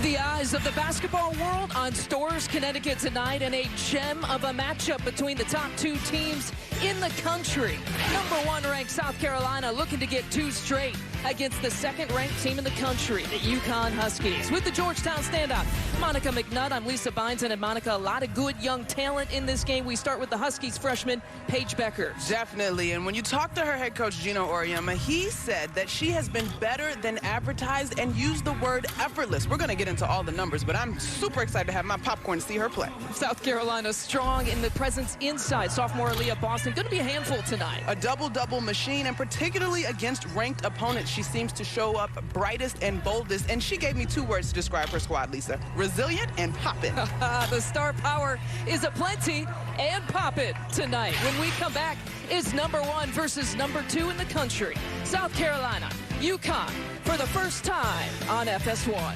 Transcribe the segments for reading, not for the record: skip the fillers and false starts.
The eyes of the basketball world on Storrs, Connecticut tonight, and a gem of a matchup between the top two teams in the country. #1 ranked South Carolina looking to get 2 straight against the second-ranked team in the country, the UConn Huskies. With the Georgetown standout, Monica McNutt, I'm Lisa Beinzen, and Monica, a lot of good young talent in this game. We start with the Huskies freshman, Paige Becker. Definitely, and when you talk to her head coach, Gino Auriemma, he said that she has been better than advertised and used the word effortless. We're going to get into all the numbers, but I'm super excited to have my popcorn to see her play. South Carolina strong in the presence inside. Sophomore Aaliyah Boston going to be a handful tonight. A double-double machine, and particularly against ranked opponents, she seems to show up brightest and boldest, and she gave me 2 words to describe her squad, Lisa: resilient and poppin'. The star power is aplenty and poppin' tonight. When we come back, it's #1 versus #2 in the country. South Carolina, UConn, for the first time on FS1.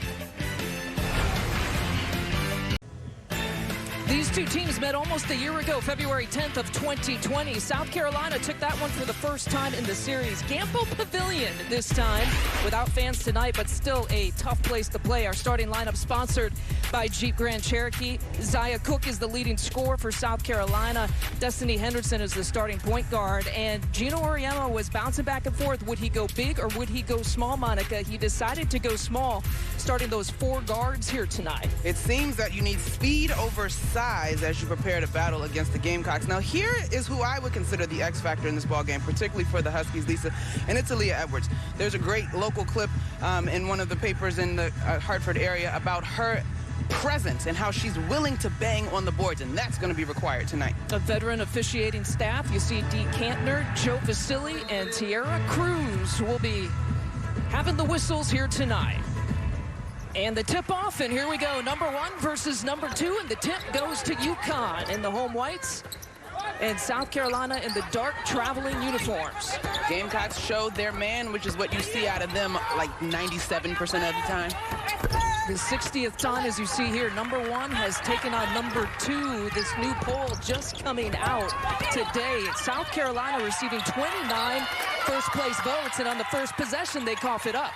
These two teams met almost a year ago, February 10th of 2020. South Carolina took that one for the first time in the series. Gamble Pavilion this time, without fans tonight, but still a tough place to play. Our starting lineup sponsored by Jeep Grand Cherokee. Zaya Cook is the leading scorer for South Carolina. Destiny Henderson is the starting point guard. And Gino Auriemma was bouncing back and forth. Would he go big or would he go small, Monica? He decided to go small, starting those 4 guards here tonight. It seems that you need speed over size as you prepare to battle against the Gamecocks. Now, here is who I would consider the X factor in this ball game, particularly for the Huskies, Lisa, and it's Aaliyah Edwards. There's a great local clip in one of the papers in the Hartford area about her presence and how she's willing to bang on the boards, and that's going to be required tonight. A veteran officiating staff. You see Dee Cantner, Joe Vasili, and Tierra Cruz will be having the whistles here tonight. And the tip-off, and here we go, #1 versus #2, and the tip goes to UConn in the home whites and South Carolina in the dark traveling uniforms. Gamecocks showed their man, which is what you see out of them like 97% of the time. The 60th time, as you see here, #1 has taken on #2. This new poll just coming out today. South Carolina receiving 29 first-place votes, and on the first possession, they cough it up.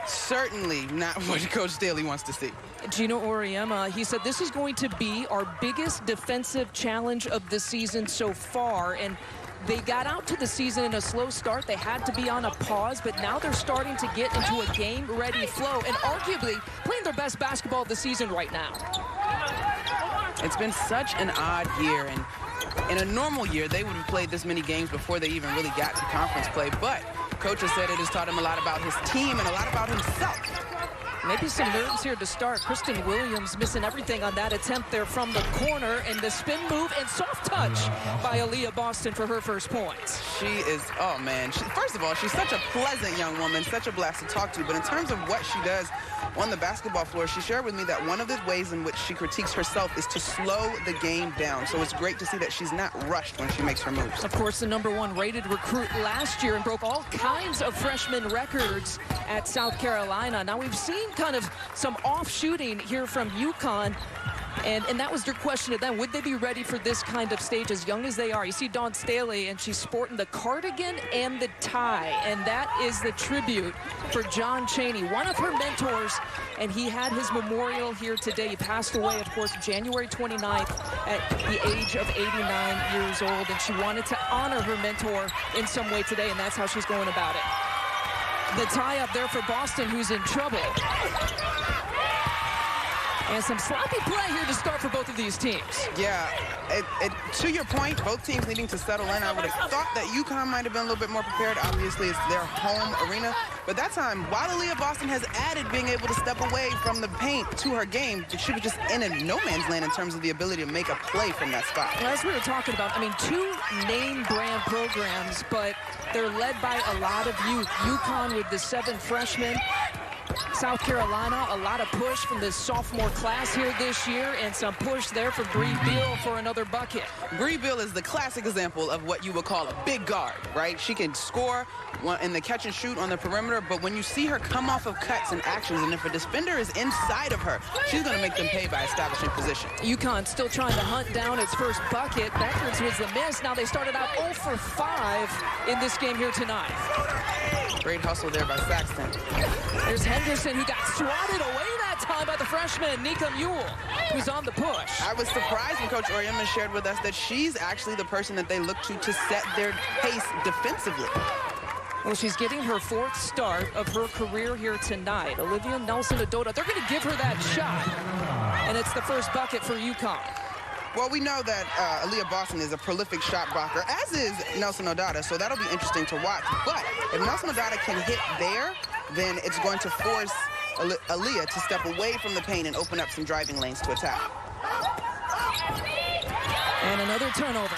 Certainly not what Coach Staley wants to see. Gino Auriemma, he said this is going to be our biggest defensive challenge of the season so far, and they got out to the season in a slow start. They had to be on a pause, but now they're starting to get into a game-ready flow and arguably playing their best basketball of the season right now. It's been such an odd year, and in a normal year, they would have played this many games before they even really got to conference play, but Coach has said it has taught him a lot about his team and a lot about himself. Maybe some nerves here to start. Kristen Williams missing everything on that attempt there from the corner, and the spin move and soft touch by Aaliyah Boston for her first points. She is, oh man, first of all, she's such a pleasant young woman, such a blast to talk to, but in terms of what she does on the basketball floor, she shared with me that one of the ways in which she critiques herself is to slow the game down. So it's great to see that she's not rushed when she makes her moves. Of course, the #1 rated recruit last year and broke all kinds of freshman records at South Carolina. Now we've seen kind of some off shooting here from UConn, and that was your question to them. Would they be ready for this kind of stage as young as they are? You see Dawn Staley, and she's sporting the cardigan and the tie, and that is the tribute for John Chaney, one of her mentors, and he had his memorial here today. He passed away, of course, January 29th at the age of 89 years old, and she wanted to honor her mentor in some way today, and that's how she's going about it. The tie up there for Boston, who's in trouble. And some sloppy play here to start for both of these teams. Yeah, to your point, both teams needing to settle in. I would have thought that UConn might have been a little bit more prepared. Obviously, it's their home arena. But that time, while Aaliyah Boston has added being able to step away from the paint to her game, she was just in a no man's land in terms of the ability to make a play from that spot. Well, as we were talking about, I mean, 2 name brand programs, but they're led by a lot of youth. UConn with the 7 freshmen. South Carolina, a lot of push from the sophomore class here this year, and some push there for Bree Beal for another bucket. Bree Beal is the classic example of what you would call a big guard, right? She can score in the catch and shoot on the perimeter, but when you see her come off of cuts and actions, and if a defender is inside of her, she's going to make them pay by establishing position. UConn still trying to hunt down its first bucket. Backwards was the miss. Now they started out 0 for 5 in this game here tonight. Great hustle there by Saxton. There's Henderson, who got swatted away that time by the freshman, Nika Mule, who's on the push. I was surprised when Coach Oriema shared with us that she's actually the person that they look to set their pace defensively. Well, she's getting her 4th start of her career here tonight. Olivia Nelson-Adota, they're going to give her that shot, and it's the first bucket for UConn. Well, we know that Aaliyah Boston is a prolific shot blocker, as is Nelson-Adota, so that'll be interesting to watch. But if Nelson-Adota can hit there, then it's going to force Aaliyah to step away from the paint and open up some driving lanes to attack. And another turnover.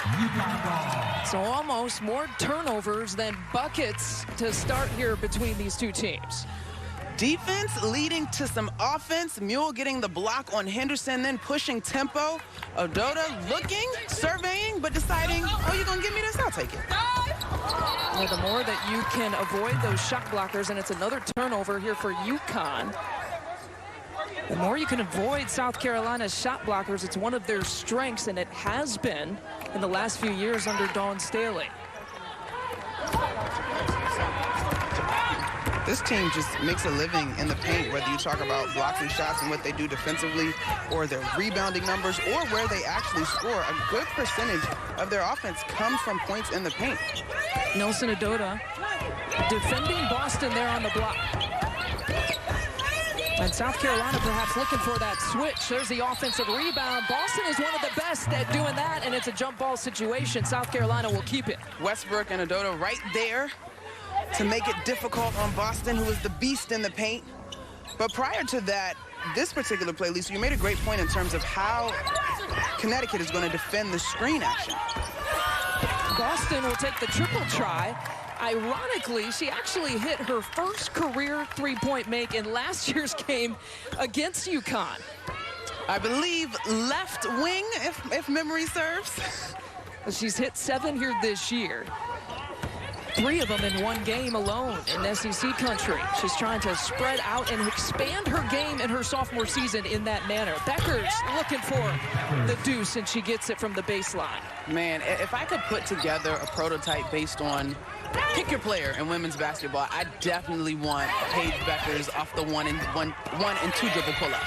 So almost more turnovers than buckets to start here between these two teams. Defense leading to some offense. Mule getting the block on Henderson, then pushing tempo. Adota looking, surveying, but deciding, oh, you're going to give me this? I'll take it. Well, the more that you can avoid those shot blockers, and it's another turnover here for UConn, the more you can avoid South Carolina's shot blockers. It's one of their strengths, and it has been in the last few years under Dawn Staley. This team just makes a living in the paint, whether you talk about blocking shots and what they do defensively, or their rebounding numbers, or where they actually score. A good percentage of their offense comes from points in the paint. Nelson-Adota defending Boston there on the block. And South Carolina perhaps looking for that switch. There's the offensive rebound. Boston is one of the best at doing that, and it's a jump ball situation. South Carolina will keep it. Westbrook and Adota right there to make it difficult on Boston, who is the beast in the paint. But prior to that, this particular play, Lisa, you made a great point in terms of how Connecticut is going to defend the screen action. Boston will take the triple try. Ironically, she actually hit her first career three-point make in last year's game against UConn. I believe left wing, if memory serves. She's hit 7 here this year. 3 of them in one game alone in SEC country. She's trying to spread out and expand her game in her sophomore season in that manner. Becker's looking for the deuce, and she gets it from the baseline. Man, if I could put together a prototype based on pick your player in women's basketball, I definitely want Paige Beckers off the one and two dribble pull-up.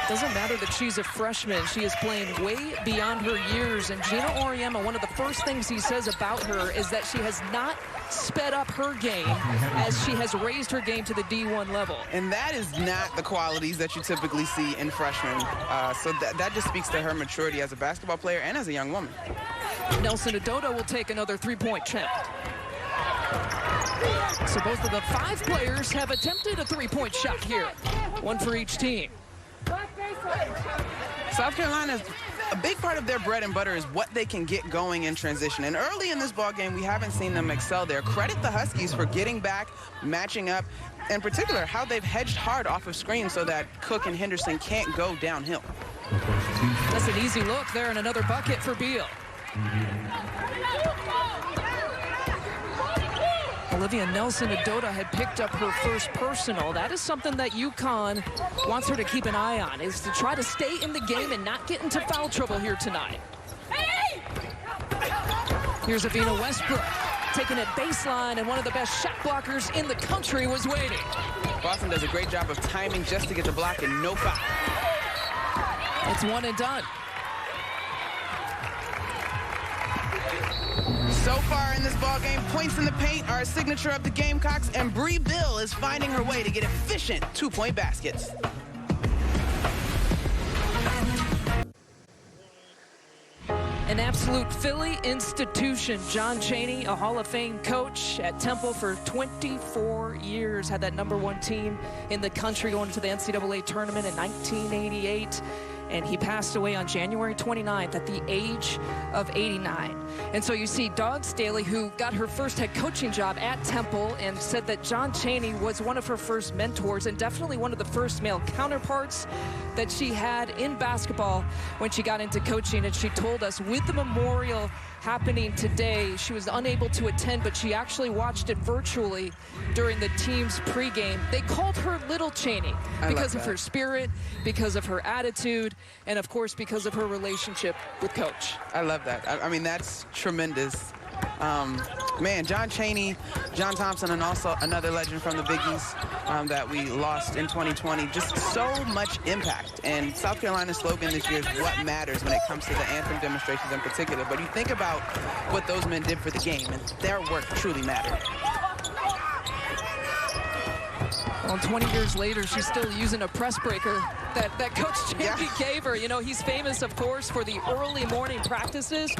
Doesn't matter that she's a freshman. She is playing way beyond her years. And Gino Auriemma, one of the first things he says about her is that she has not sped up her game as she has raised her game to the D1 level. And that is not the qualities that you typically see in freshmen. So that just speaks to her maturity as a basketball player and as a young woman. Nelson-Adota will take another three-point attempt. So both of the 5 players have attempted a three-point shot here. 1 for each team. South Carolina's a big part of their bread and butter is what they can get going in transition. And early in this ball game, we haven't seen them excel there. Credit the Huskies for getting back, matching up, in particular, how they've hedged hard off of screens so that Cook and Henderson can't go downhill. That's an easy look there, and another bucket for Beal. Olivia Nelson-Adota had picked up her first personal. That is something that UConn wants her to keep an eye on, is to try to stay in the game and not get into foul trouble here tonight. Here's Avina Westbrook taking it baseline, and one of the best shot blockers in the country was waiting. Boston does a great job of timing just to get the block and no foul. It's one and done. So far in this ball game, points in the paint are a signature of the Gamecocks, and Bree Bill is finding her way to get efficient two-point baskets. An absolute Philly institution. John Chaney, a Hall of Fame coach at Temple for 24 years, had that #1 team in the country going to the NCAA tournament in 1988. And he passed away on January 29th at the age of 89. And so you see Dawn Staley, who got her first head coaching job at Temple, and said that John Chaney was one of her first mentors and definitely one of the first male counterparts that she had in basketball when she got into coaching. And she told us with the memorial happening today, she was unable to attend, but she actually watched it virtually during the team's pregame. They called her Little Chaney because of her spirit, because of her attitude, and of course because of her relationship with Coach. I love that. I mean, that's tremendous. Man, John Chaney, John Thompson, and also another legend from the Big East that we lost in 2020. Just so much impact. And South Carolina's slogan this year is what matters when it comes to the anthem demonstrations in particular. But you think about what those men did for the game, and their work truly mattered. Well, 20 years later, she's still using a press breaker that Coach Chaney gave her. You know, he's famous, of course, for the early morning practices.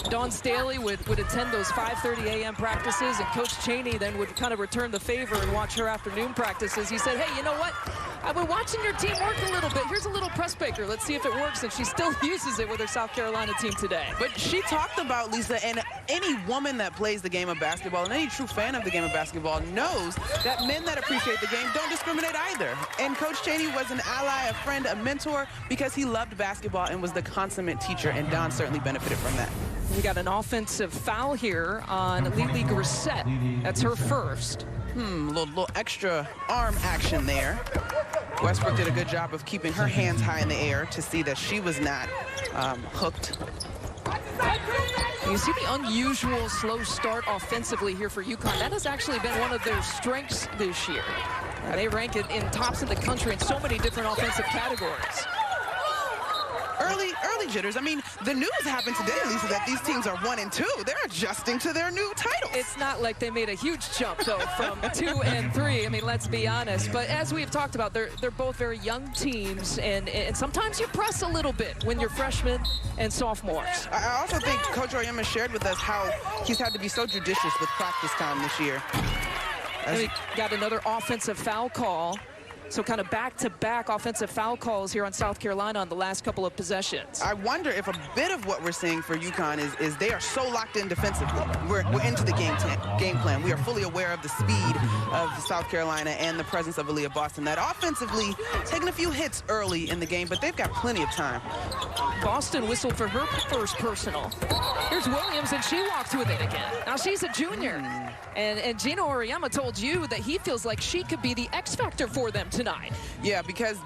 Dawn Staley would attend those 5:30 a.m. practices, and Coach Chaney then would kind of return the favor and watch her afternoon practices. He said, hey, you know what? I've been watching your team work a little bit. Here's a little press breaker. Let's see if it works. And she still uses it with her South Carolina team today. But she talked about, Lisa, and any woman that plays the game of basketball and any true fan of the game of basketball knows that men that appreciate the game don't discriminate either. And Coach Chaney was an ally, a friend, a mentor, because he loved basketball and was the consummate teacher, and Dawn certainly benefited from that. We got an offensive foul here on Lily Grissett. That's her first. Little extra arm action there. Westbrook did a good job of keeping her hands high in the air to see that she was not hooked. You see the unusual slow start offensively here for UConn. That has actually been one of their strengths this year. And they rank it in tops in the country in so many different offensive categories. Early jitters. I mean, the news happened today, Lisa, that these teams are 1 and 2. They're adjusting to their new titles. It's not like they made a huge jump, though, from 2 and 3. I mean, let's be honest. But as we've talked about, they're both very young teams, and sometimes you press a little bit when you're freshmen and sophomores. I also think Coach Oyema shared with us how he's had to be so judicious with practice time this year. And we got another offensive foul call. So kind of back-to-back offensive foul calls here on South Carolina on the last couple of possessions. I wonder if a bit of what we're seeing for UConn is they are so locked in defensively. We're into the game plan. We are fully aware of the speed of South Carolina and the presence of Aaliyah Boston. That offensively taking a few hits early in the game, but they've got plenty of time. Boston whistled for her first personal. Here's Williams, and she walked with it again. Now she's a junior. And Gino Auriemma told you that he feels like she could be the X factor for them tonight. Yeah, because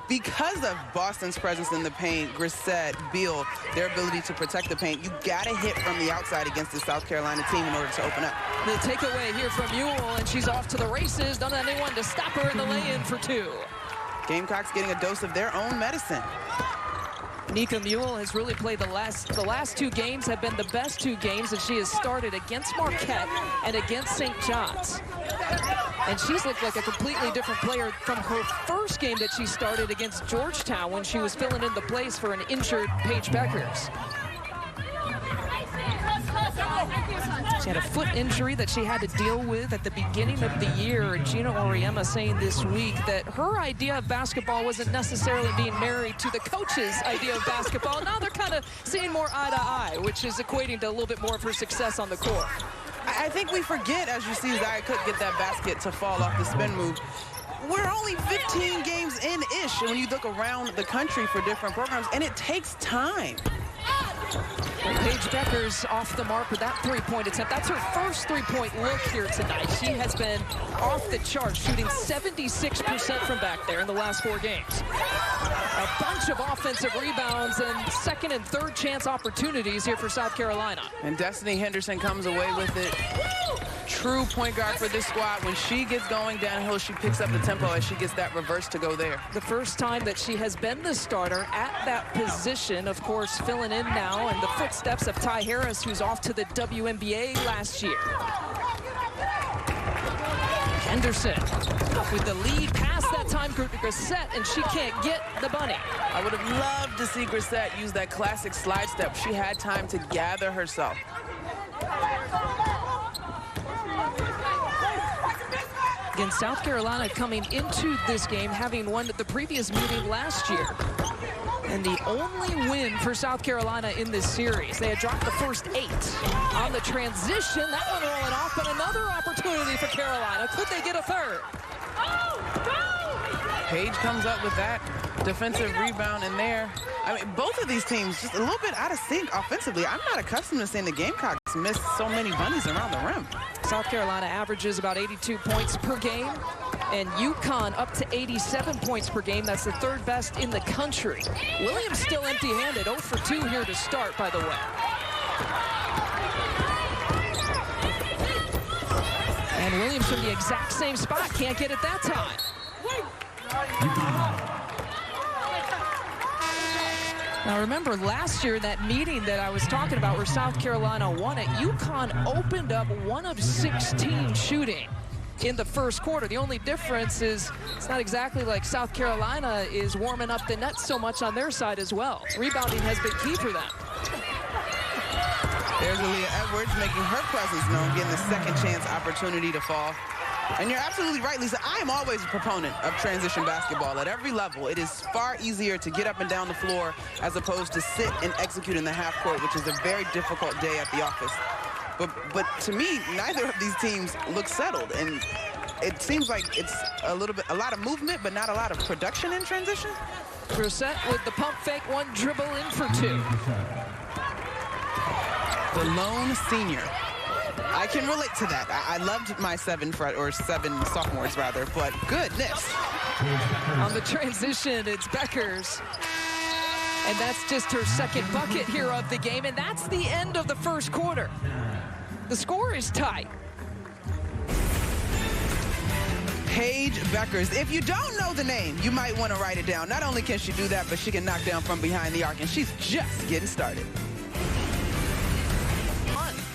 of Boston's presence in the paint, Grissett, Beal, their ability to protect the paint, you got to hit from the outside against the South Carolina team in order to open up. The takeaway here from Ewell, and she's off to the races. Don't have anyone to stop her in the lay-in for 2. Gamecocks getting a dose of their own medicine. Nika Mule has really played the last 2 games have been the best 2 games that she has started against Marquette and against St. John's. And she's looked like a completely different player from her first game that she started against Georgetown when she was filling in the place for an injured Paige Beckers. She had a foot injury that she had to deal with at the beginning of the year. And Gino Auriemma saying this week that her idea of basketball wasn't necessarily being married to the coach's idea of basketball. Now they're kind of seeing more eye to eye, which is equating to a little bit more of her success on the court. I think we forget, as you see Zia Cook get that basket to fall off the spin move, we're only 15 games in-ish when you look around the country for different programs, and it takes time. Paige Beckers off the mark with that 3-point attempt. That's her first 3-point look here tonight. She has been off the charts, shooting 76% from back there in the last 4 games. A bunch of offensive rebounds and second and third chance opportunities here for South Carolina. And Destiny Henderson comes away with it. True point guard for this squad. When she gets going downhill, she picks up the tempo as she gets that reverse to go there. The first time that she has been the starter at that position, of course, filling in now in the footsteps of Ty Harris, who's off to the WNBA last year. Henderson with the lead past that time to Grissett, and she can't get the bunny. I would have loved to see Grissett use that classic slide step. She had time to gather herself. Again, South Carolina coming into this game having won the previous meeting last year. And the only win for South Carolina in this series. They had dropped the first 8 on the transition. That one rolling off, but another opportunity for Carolina. Could they get a third? Paige comes up with that defensive rebound in there. I mean, both of these teams just a little bit out of sync offensively. I'm not accustomed to seeing the Gamecocks miss so many bunnies around the rim. South Carolina averages about 82 points per game, and UConn up to 87 points per game. That's the 3rd best in the country. Williams still empty-handed, 0 for 2 here to start, by the way. And Williams from the exact same spot. Can't get it that time. Now remember last year, that meeting that I was talking about where South Carolina won it, UConn opened up 1 of 16 shooting in the first quarter. The only difference is it's not exactly like South Carolina is warming up the net so much on their side as well. Rebounding has been key for them. There's Aaliyah Edwards making her presence known, getting the second chance opportunity to fall. And you're absolutely right, Lisa. I am always a proponent of transition basketball at every level. It is far easier to get up and down the floor as opposed to sit and execute in the half court, which is a very difficult day at the office. But to me, neither of these teams look settled, and it seems like it's a lot of movement, but not a lot of production in transition. Brissett with the pump fake, 1 dribble in for 2. The lone senior. I can relate to that. I loved my 7 sophomores rather, but goodness. On the transition, it's Beckers. And that's just her second bucket here of the game, and that's the end of the first quarter. The score is tight. Paige Beckers. If you don't know the name, you might want to write it down. Not only can she do that, but she can knock down from behind the arc, and she's just getting started.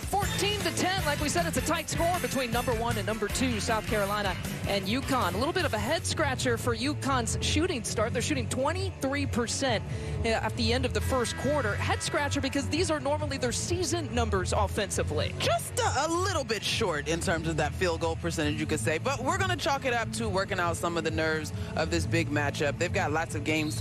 14-10, like we said, it's a tight score between number 1 and number 2, South Carolina and UConn. A little bit of a head scratcher for UConn's shooting start. They're shooting 23% at the end of the first quarter. Head scratcher because these are normally their season numbers offensively. Just a little bit short in terms of that field goal percentage, you could say. But we're going to chalk it up to working out some of the nerves of this big matchup. They've got lots of game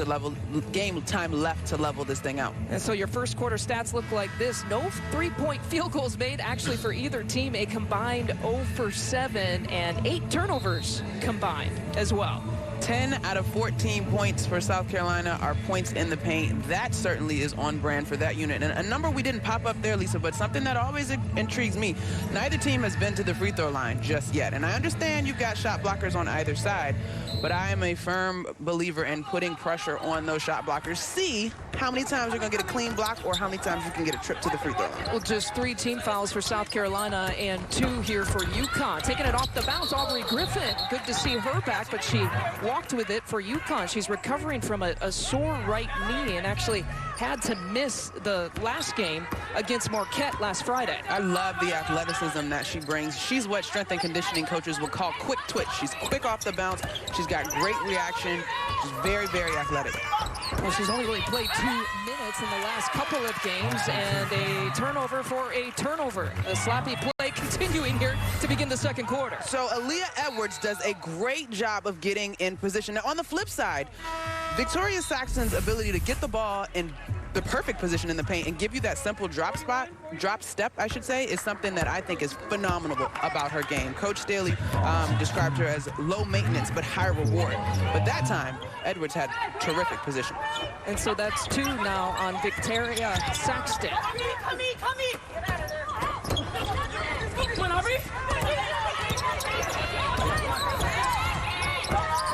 time left to level this thing out. And so your first quarter stats look like this. No 3-point field goals made actually for either team. A combined 0 for 7 and 8 turnovers combined as well. 10 out of 14 points for South Carolina are points in the paint. That certainly is on brand for that unit. And a number we didn't pop up there, Lisa, but something that always intrigues me. Neither team has been to the free throw line just yet. And I understand you've got shot blockers on either side, but I am a firm believer in putting pressure on those shot blockers. See how many times you're going to get a clean block or how many times you can get a trip to the free throw line. Well, just 3 team fouls for South Carolina and 2 here for UConn. Taking it off the bounce, Aubrey Griffin. Good to see her back, but she walked with it for UConn. She's recovering from a sore right knee and actually had to miss the last game against Marquette last Friday. I love the athleticism that she brings. She's what strength and conditioning coaches would call quick twitch. She's quick off the bounce. She's got great reaction. She's very, very athletic. Well, she's only really played 2 minutes in the last couple of games, and a turnover for a turnover. A sloppy play continuing here to begin the second quarter. So Aaliyah Edwards does a great job of getting in position. Now, on the flip side, Victoria Saxton's ability to get the ball in the perfect position in the paint and give you that simple drop step, I should say, is something that I think is phenomenal about her game. Coach Staley described her as low maintenance but high reward. But that time, Edwards had terrific position. And so that's 2 now on Victoria Saxton. Come here. Come on, Aubrey.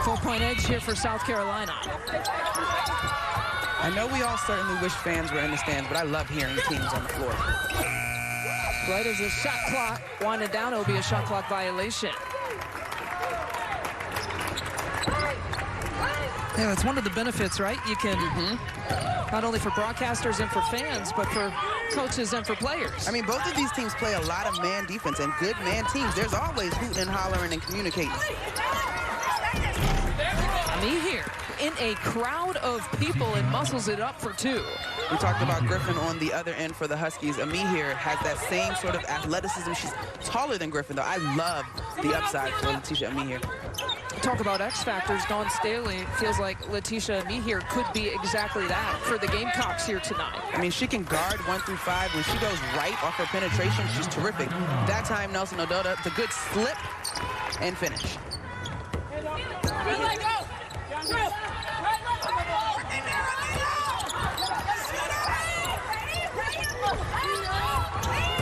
4-point edge here for South Carolina. I know we all certainly wish fans were in the stands, but I love hearing teams on the floor. Right as the shot clock winded down, it will be a shot clock violation. Yeah, that's one of the benefits, right? You can, not only for broadcasters and for fans, but for coaches and for players. I mean, both of these teams play a lot of man defense, and good man teams, there's always hooting and hollering and communicating. Me here in a crowd of people and muscles it up for 2. We talked about Griffin on the other end for the Huskies. Amihir has that same sort of athleticism. She's taller than Griffin, though. I love the upside for Letitia Amihir. Talk about X factors. Dawn Staley feels like Letitia Amihir could be exactly that for the Gamecocks here tonight. I mean, she can guard 1 through 5. When she goes right off her penetration, she's terrific. That time, Nelson Odota, it's a good slip and finish.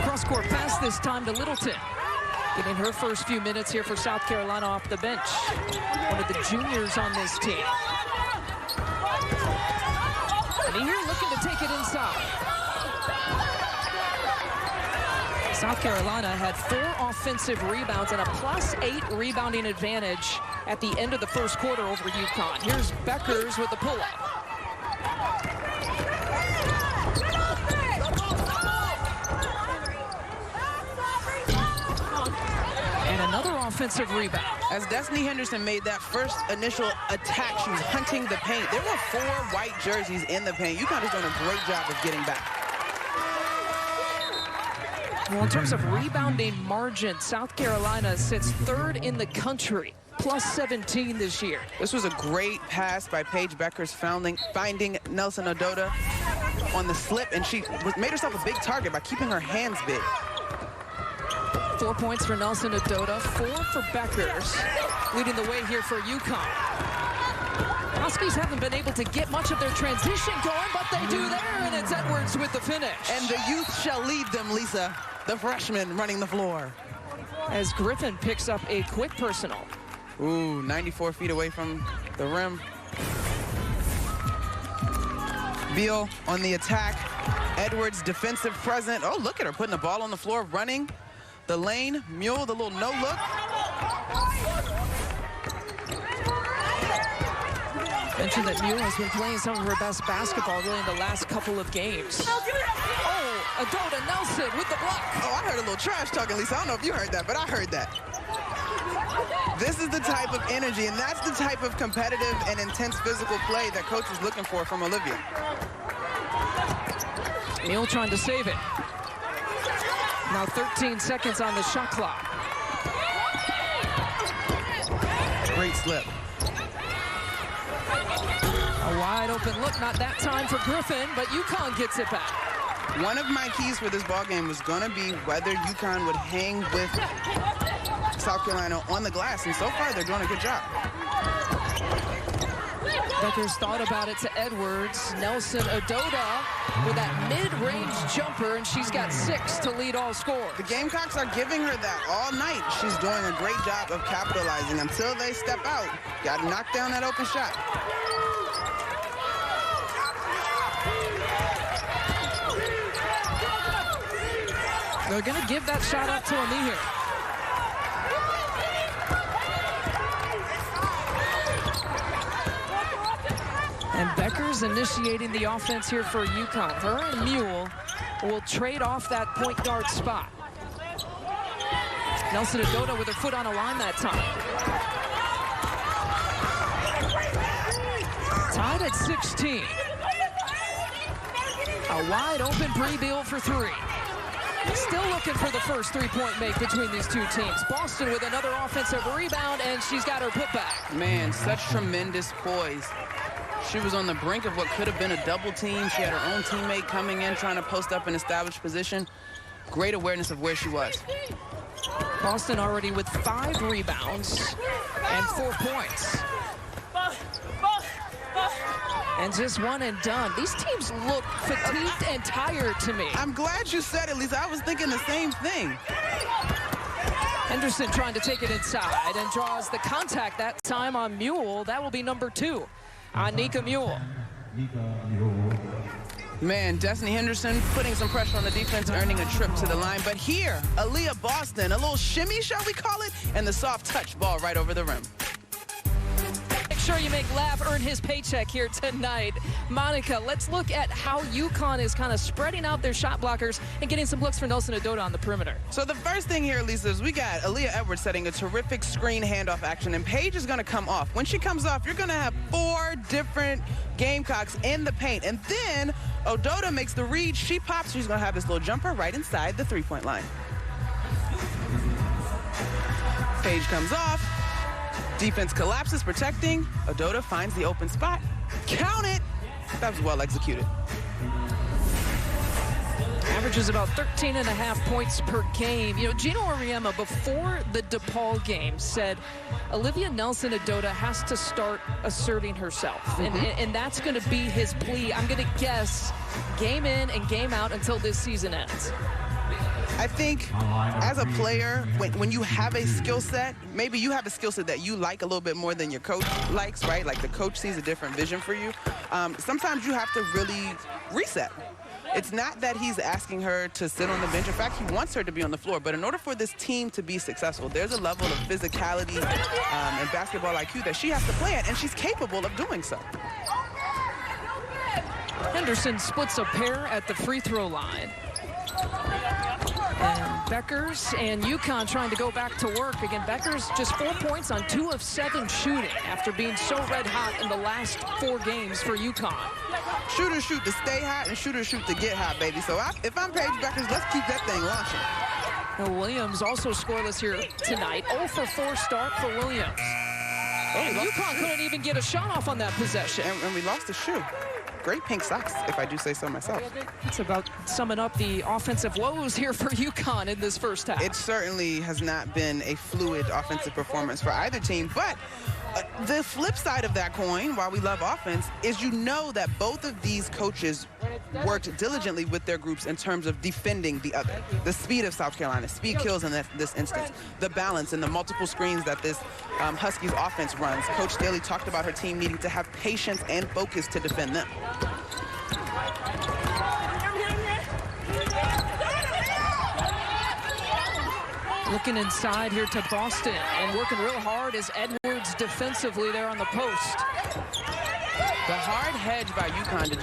Cross-court pass this time to Littleton. Getting her first few minutes here for South Carolina off the bench. One of the juniors on this team. And here looking to take it inside. South Carolina had 4 offensive rebounds and a +8 rebounding advantage at the end of the first quarter over UConn. Here's Beckers with the pull-up. And another offensive rebound. As Destiny Henderson made that first initial attack, she was hunting the paint. There were 4 white jerseys in the paint. UConn has done a great job of getting back. Well, in terms of rebounding margin, South Carolina sits 3rd in the country, +17 this year. This was a great pass by Paige Beckers finding Nelson Odota on the slip, and she made herself a big target by keeping her hands big. 4 points for Nelson Odota, 4 for Beckers, leading the way here for UConn. Huskies haven't been able to get much of their transition going, but they do there, and it's Edwards with the finish. And the youth shall lead them, Lisa, the freshman running the floor. As Griffin picks up a quick personal. Ooh, 94 feet away from the rim. Beal on the attack. Edwards defensive present. Oh, look at her putting the ball on the floor, running the lane. Mule, the little no look. Mentioned that Mule has been playing some of her best basketball really in the last couple of games. Oh, Odota Nelson with the block. Oh, I heard a little trash talking, Lisa. I don't know if you heard that, but I heard that. This is the type of energy, and that's the type of competitive and intense physical play that coach is looking for from Olivia. Mule trying to save it. Now 13 seconds on the shot clock. Great slip. A wide open look, not that time for Griffin, but UConn gets it back. One of my keys for this ballgame was going to be whether UConn would hang with South Carolina on the glass, and so far they're doing a good job. Beckers thought about it to Edwards. Nelson Odota with that mid-range jumper, and she's got 6 to lead all scores. The Gamecocks are giving her that all night. She's doing a great job of capitalizing. Until they step out, got to knock down that open shot. They're going to give that shot up to Ami here. And Beckers initiating the offense here for UConn. Her and Mule will trade off that point guard spot. Nelson Odota with her foot on a line that time. Tied at 16. A wide open Bree-Beal for 3. Still looking for the first 3-point make between these two teams. Boston with another offensive rebound, and she's got her putback. Man, such tremendous poise. She was on the brink of what could have been a double team. She had her own teammate coming in, trying to post up an established position. Great awareness of where she was. Boston already with 5 rebounds and 4 points. And just one and done. These teams look fatigued and tired to me. I'm glad you said it, Lisa. I was thinking the same thing. Henderson trying to take it inside and draws the contact that time on Mule. That will be number 2 on Nika Mule. Man, Destiny Henderson putting some pressure on the defense, earning a trip to the line. But here, Aaliyah Boston, a little shimmy, shall we call it? And the soft touch ball right over the rim. Make sure you make Lav earn his paycheck here tonight. Monica, let's look at how UConn is kind of spreading out their shot blockers and getting some looks for Nelson Odota on the perimeter. So the first thing here, Lisa, is we got Aaliyah Edwards setting a terrific screen handoff action, and Paige is going to come off. When she comes off, you're going to have 4 different Gamecocks in the paint. And then Odota makes the read. She pops. She's going to have this little jumper right inside the 3-point line. Paige comes off. Defense collapses, protecting. Odota finds the open spot. Count it. That was well executed. Averages about 13.5 points per game. You know, Gino Auriemma, before the DePaul game, said Olivia Nelson Odota has to start asserting herself. And that's going to be his plea. I'm going to guess game in and game out until this season ends. I think as a player, when you have a skill set, maybe you have a skill set that you like a little bit more than your coach likes, right? Like the coach sees a different vision for you. Sometimes you have to really reset. It's not that he's asking her to sit on the bench. In fact, he wants her to be on the floor. But in order for this team to be successful, there's a level of physicality and basketball IQ that she has to play at, and she's capable of doing so. Henderson splits a pair at the free throw line. And Beckers and UConn trying to go back to work. Again, Beckers just 4 points on 2 of 7 shooting after being so red hot in the last 4 games for UConn. Shooters shoot to stay hot and shooters shoot to get hot, baby. So if I'm Paige Beckers, let's keep that thing launching. Now Williams also scoreless here tonight. 0 for 4 start for Williams. And UConn couldn't even get a shot off on that possession. And we lost the shoe. Great pink socks, if I do say so myself. It's about summing up the offensive woes here for UConn in this first half. It certainly has not been a fluid offensive performance for either team, but the flip side of that coin, while we love offense, is you know that both of these coaches worked diligently with their groups in terms of defending the other. The speed of South Carolina, speed kills in this instance. The balance and the multiple screens that this Huskies offense runs. Coach Staley talked about her team needing to have patience and focus to defend them. Looking inside here to Boston and working real hard as Edwards defensively there on the post. The hard hedge by UConn to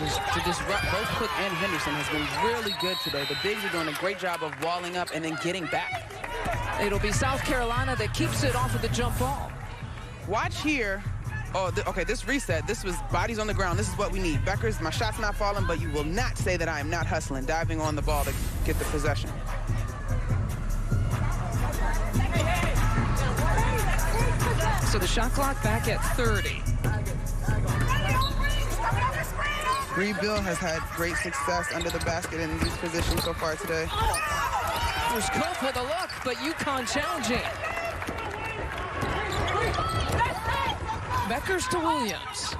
disrupt both Cook and Henderson has been really good today. The bigs are doing a great job of walling up and then getting back. It'll be South Carolina that keeps it off of the jump ball. Watch here. Oh, okay, this reset. This was bodies on the ground. This is what we need. Beckers, my shot's not falling, but you will not say that I am not hustling, diving on the ball to get the possession. So the shot clock back at 30. Bree Bill has had great success under the basket in these positions so far today. There's Cook with a look, but UConn challenging. Beckers to Williams.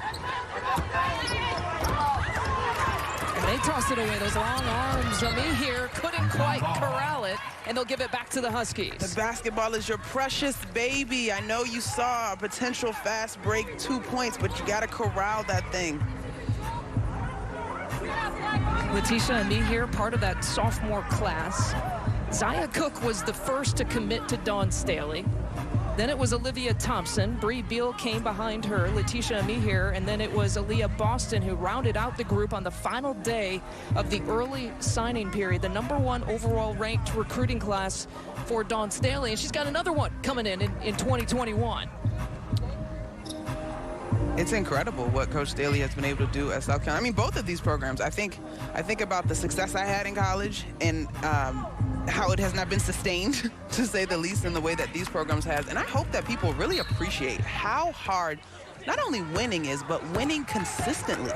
And they toss it away. Those long arms of me here couldn't quite corral it, and they'll give it back to the Huskies. The basketball is your precious baby. I know you saw a potential fast break 2 points, but you got to corral that thing. Letitia and me here, part of that sophomore class. Zaya Cook was the first to commit to Dawn Staley. Then it was Olivia Thompson. Bree Beal came behind her, Letitia and me here, and then it was Aaliyah Boston who rounded out the group on the final day of the early signing period, the #1 overall ranked recruiting class for Dawn Staley, and she's got another one coming in 2021. It's incredible what Coach Staley has been able to do at South Carolina. I mean, both of these programs. I think about the success I had in college and how it has not been sustained, to say the least, in the way that these programs have. And I hope that people really appreciate how hard not only winning is, but winning consistently.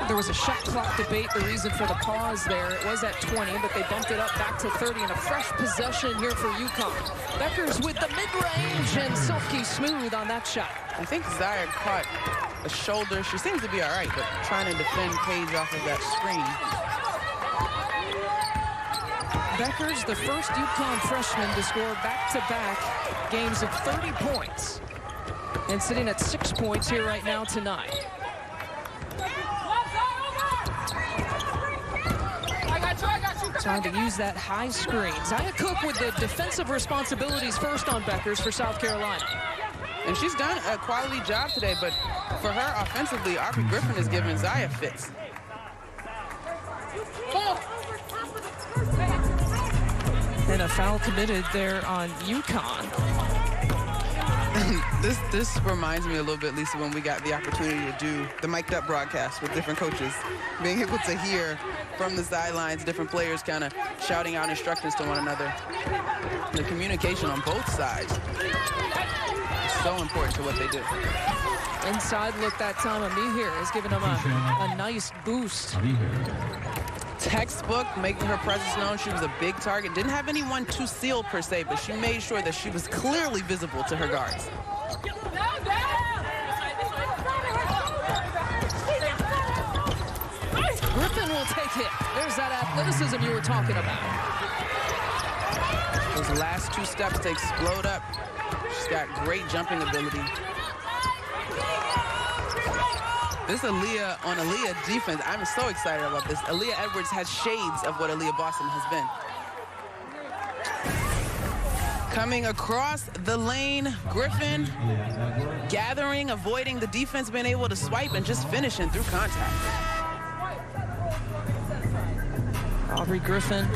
There was a shot clock debate, the reason for the pause there. It was at 20, but they bumped it up back to 30, and a fresh possession here for UConn. Beckers with the mid-range, and silky smooth on that shot. I think Zaya caught a shoulder. She seems to be all right, but trying to defend Paige off of that screen. Beckers, the first UConn freshman to score back-to-back games of 30 points, and sitting at 6 points here right now tonight. Trying to use that high screen. Zaya Cook with the defensive responsibilities first on Beckers for South Carolina. And she's done a quality job today, but for her offensively, Aubrey Griffin has given Zaya fits. And a foul committed there on UConn. This reminds me a little bit, Lisa, when we got the opportunity to do the mic'd up broadcast with different coaches, being able to hear from the sidelines different players kind of shouting out instructions to one another. The communication on both sides is so important to what they do. Inside look that time of me here has given them a nice boost. Textbook, making her presence known. She was a big target. Didn't have anyone too sealed per se, but she made sure that she was clearly visible to her guards. Griffin will take it. There's that athleticism you were talking about. Those last 2 steps to explode up. She's got great jumping ability. This Aaliyah on Aaliyah defense, I'm so excited about this. Aaliyah Edwards has shades of what Aaliyah Boston has been. Coming across the lane, Griffin gathering, avoiding the defense, being able to swipe and just finishing through contact. Aubrey Griffin,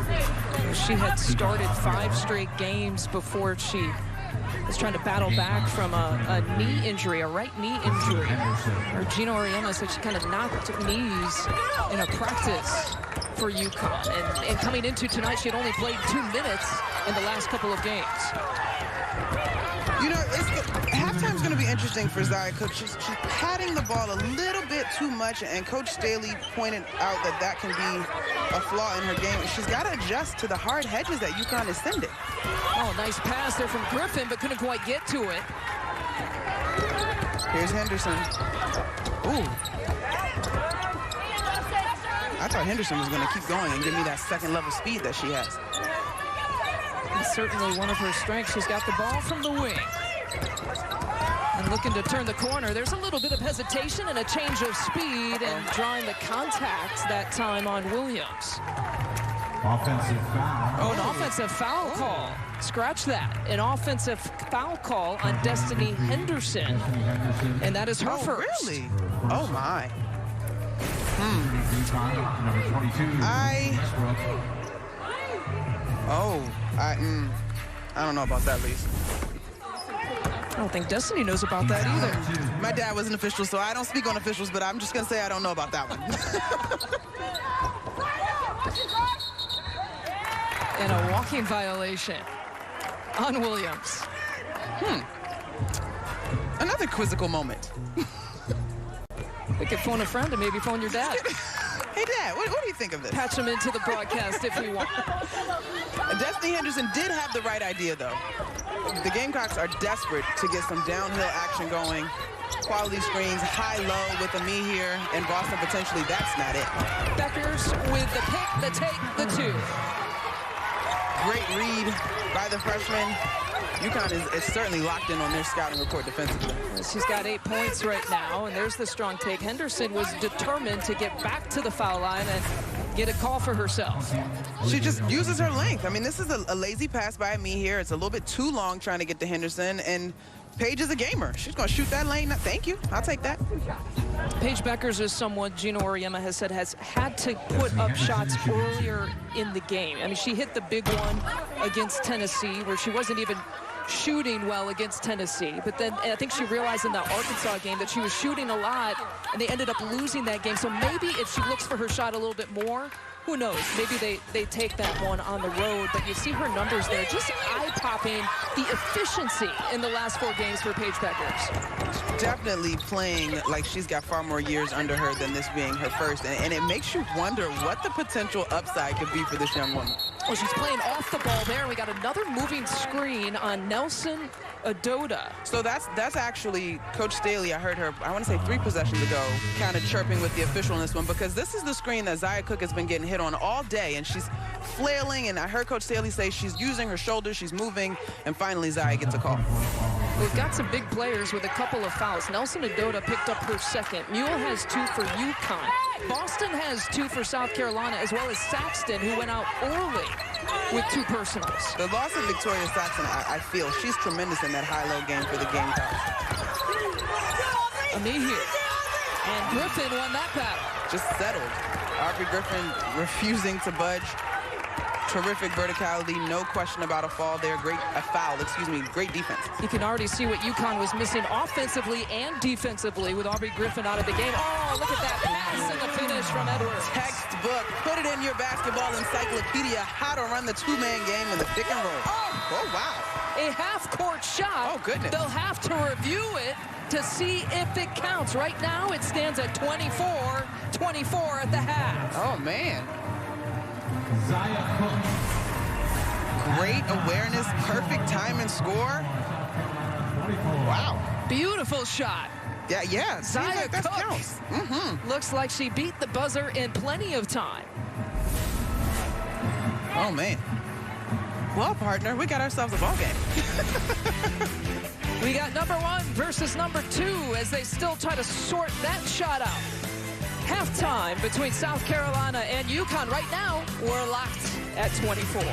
she had started 5 straight games before she was trying to battle back from a knee injury, a right knee injury. Or Gina Oriema said she kind of knocked knees in a practice for UConn. And coming into tonight, she had only played 2 minutes in the last couple of games. You know, halftime's going to be interesting for Zia Cooke. She's patting the ball a little bit too much, and Coach Staley pointed out that that can be a flaw in her game. She's got to adjust to the hard hedges that UConn is sending. Oh, nice pass there from Griffin, but couldn't quite get to it. Here's Henderson. Ooh. I thought Henderson was going to keep going and give me that second level speed that she has. It's certainly one of her strengths. She's got the ball from the wing. And looking to turn the corner. There's a little bit of hesitation and a change of speed and drawing the contact that time on Williams. Offensive foul. Oh, an offensive foul call. Scratch that. An offensive foul call on Destiny Henderson. And that is her first. Really? Oh, my. Number 22. I don't know about that, Lise. I don't think Destiny knows about that either. My dad was an official, so I don't speak on officials, but I'm just going to say I don't know about that one. And a walking violation on Williams. Another quizzical moment. We could phone a friend and maybe phone your dad. Hey, Dad, what do you think of this? Patch him into the broadcast if we want. Destiny Henderson did have the right idea, though. The Gamecocks are desperate to get some downhill action going. Quality screens, high-low with a me here, and Boston potentially, that's not it. Beckers with the pick, the take, the 2. Great read by the freshman. UConn is certainly locked in on their scouting report defensively. She's got 8 points right now, and there's the strong take. Henderson was determined to get back to the foul line and get a call for herself. She just uses her length. I mean, this is a lazy pass by me here. It's a little bit too long trying to get to Henderson, and Paige is a gamer. She's going to shoot that lane. Thank you. I'll take that. Paige Beckers is someone Gina Oriema has said has had to put up shots earlier in the game. I mean, she hit the big one against Tennessee where she wasn't even shooting well against Tennessee. But then I think she realized in the Arkansas game that she was shooting a lot, and they ended up losing that game. So maybe if she looks for her shot a little bit more, who knows? Maybe they take that one on the road. But you see her numbers there, just eye-popping, the efficiency in the last 4 games for Paige Beckers. Definitely playing like she's got far more years under her than this being her first. And it makes you wonder what the potential upside could be for this young woman. Well, she's playing off the ball there. We got another moving screen on Nelson Adoda. So that's actually Coach Staley. I heard her, I want to say 3 possessions ago, kind of chirping with the official in this one, because this is the screen that Zia Cooke has been getting hit on all day, and she's flailing, and I heard Coach Staley say she's using her shoulders, she's moving, and finally Zia gets a call. We've got some big players with a couple of fouls. Nelson Adoda picked up her 2nd. Mule has 2 for UConn. Boston has 2 for South Carolina, as well as Saxton, who went out early with 2 personals. The loss of Victoria Saxton, I feel, she's tremendous in that high-low game for the Gamecocks. Amihi. And Griffin won that battle. Just settled. Aubrey Griffin refusing to budge. Terrific verticality, no question about a foul, great defense. You can already see what UConn was missing offensively and defensively with Aubrey Griffin out of the game. Oh, look at that pass and the finish from Edwards. Textbook, put it in your basketball encyclopedia, how to run the 2-man game in the pick and roll. Oh wow. A half-court shot. Oh, goodness. They'll have to review it to see if it counts. Right now, it stands at 24-24 at the half. Oh, man. Zia Cooke. Great awareness, perfect time and score. Wow. Beautiful shot. Yeah. Zia like that Cooke counts. looks like she beat the buzzer in plenty of time. Oh, man. Well, partner, we got ourselves a ball game. We got number 1 versus number 2 as they still try to sort that shot out. Halftime between South Carolina and UConn. Right now, we're locked at 24.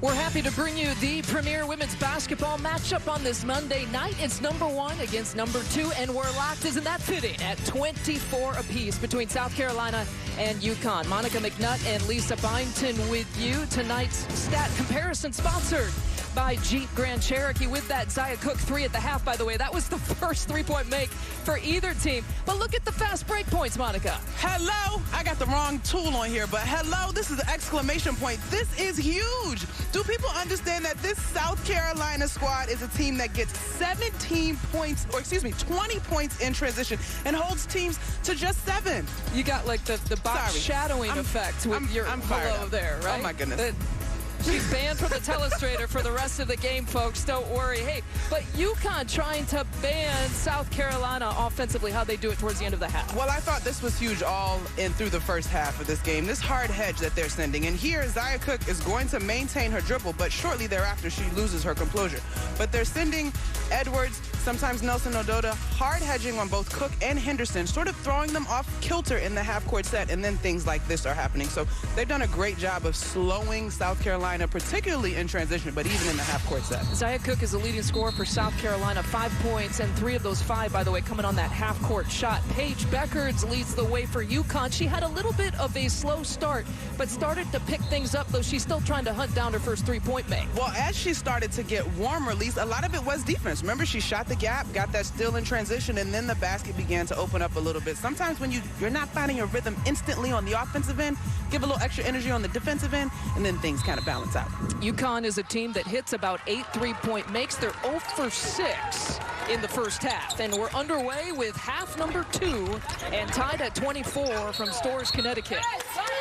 We're happy to bring you the premier women's basketball matchup on this Monday night. It's number 1 against number 2, and we're locked, isn't that fitting, at 24 apiece between South Carolina and UConn. Monica McNutt and Lisa Byington with you. Tonight's stat comparison sponsored by Jeep Grand Cherokee. With that Zia Cook 3 at the half, by the way. That was the first three-point make for either team. But look at the fast break points, Monica. Hello. I got the wrong tool on here, but hello, this is an exclamation point. This is huge. Do people understand that this South Carolina squad is a team that gets 17 points, or excuse me, 20 points in transition and holds teams to just 7? You got like the box shadowing effect with your hello there, right? Oh my goodness. She's banned from the telestrator for the rest of the game, folks. Don't worry. Hey, but UConn trying to ban South Carolina offensively. How'd they do it towards the end of the half? Well, I thought this was huge all in through the first half of this game. This hard hedge that they're sending. And here, Zia Cook is going to maintain her dribble, but shortly thereafter, she loses her composure. But they're sending Edwards, sometimes Nelson Ododa, hard hedging on both Cook and Henderson, sort of throwing them off kilter in the half-court set, and then things like this are happening. So they've done a great job of slowing South Carolina, particularly in transition, but even in the half-court set. Zia Cook is the leading scorer for South Carolina, 5 points, and 3 of those 5, by the way, coming on that half-court shot. Paige Beckards leads the way for UConn. She had a little bit of a slow start, but started to pick things up, though she's still trying to hunt down her first three-point make. Well, as she started to get warmer, at least, a lot of it was defense. Remember, she shot the gap, got that steal in transition, and then the basket began to open up a little bit. Sometimes when you're not finding a rhythm instantly on the offensive end, give a little extra energy on the defensive end, and then things kind of balance out. UConn is a team that hits about 8 three-point makes. They're 0 for 6 in the first half, and we're underway with half number 2 and tied at 24 from Storrs, Connecticut.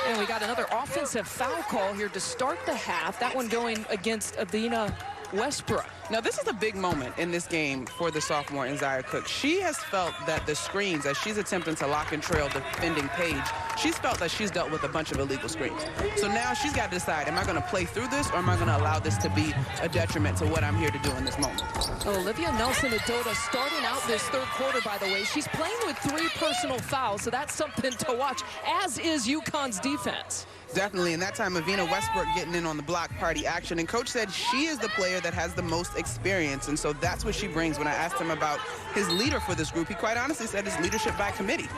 And we got another offensive foul call here to start the half, that one going against Avina Westbrook. Now, this is a big moment in this game for the sophomore in Zia Cook. She has felt that the screens, as she's attempting to lock and trail defending Paige, she's felt that she's dealt with a bunch of illegal screens. So now she's got to decide, am I going to play through this, or am I going to allow this to be a detriment to what I'm here to do in this moment? Olivia Nelson-Ododa starting out this third quarter, by the way. She's playing with 3 personal fouls, so that's something to watch, as is UConn's defense. Definitely, and that time Avina Westbrook getting in on the block party action, and Coach said she is the player that has the most experience, and so that's what she brings. When I asked him about his leader for this group, he quite honestly said his leadership by committee.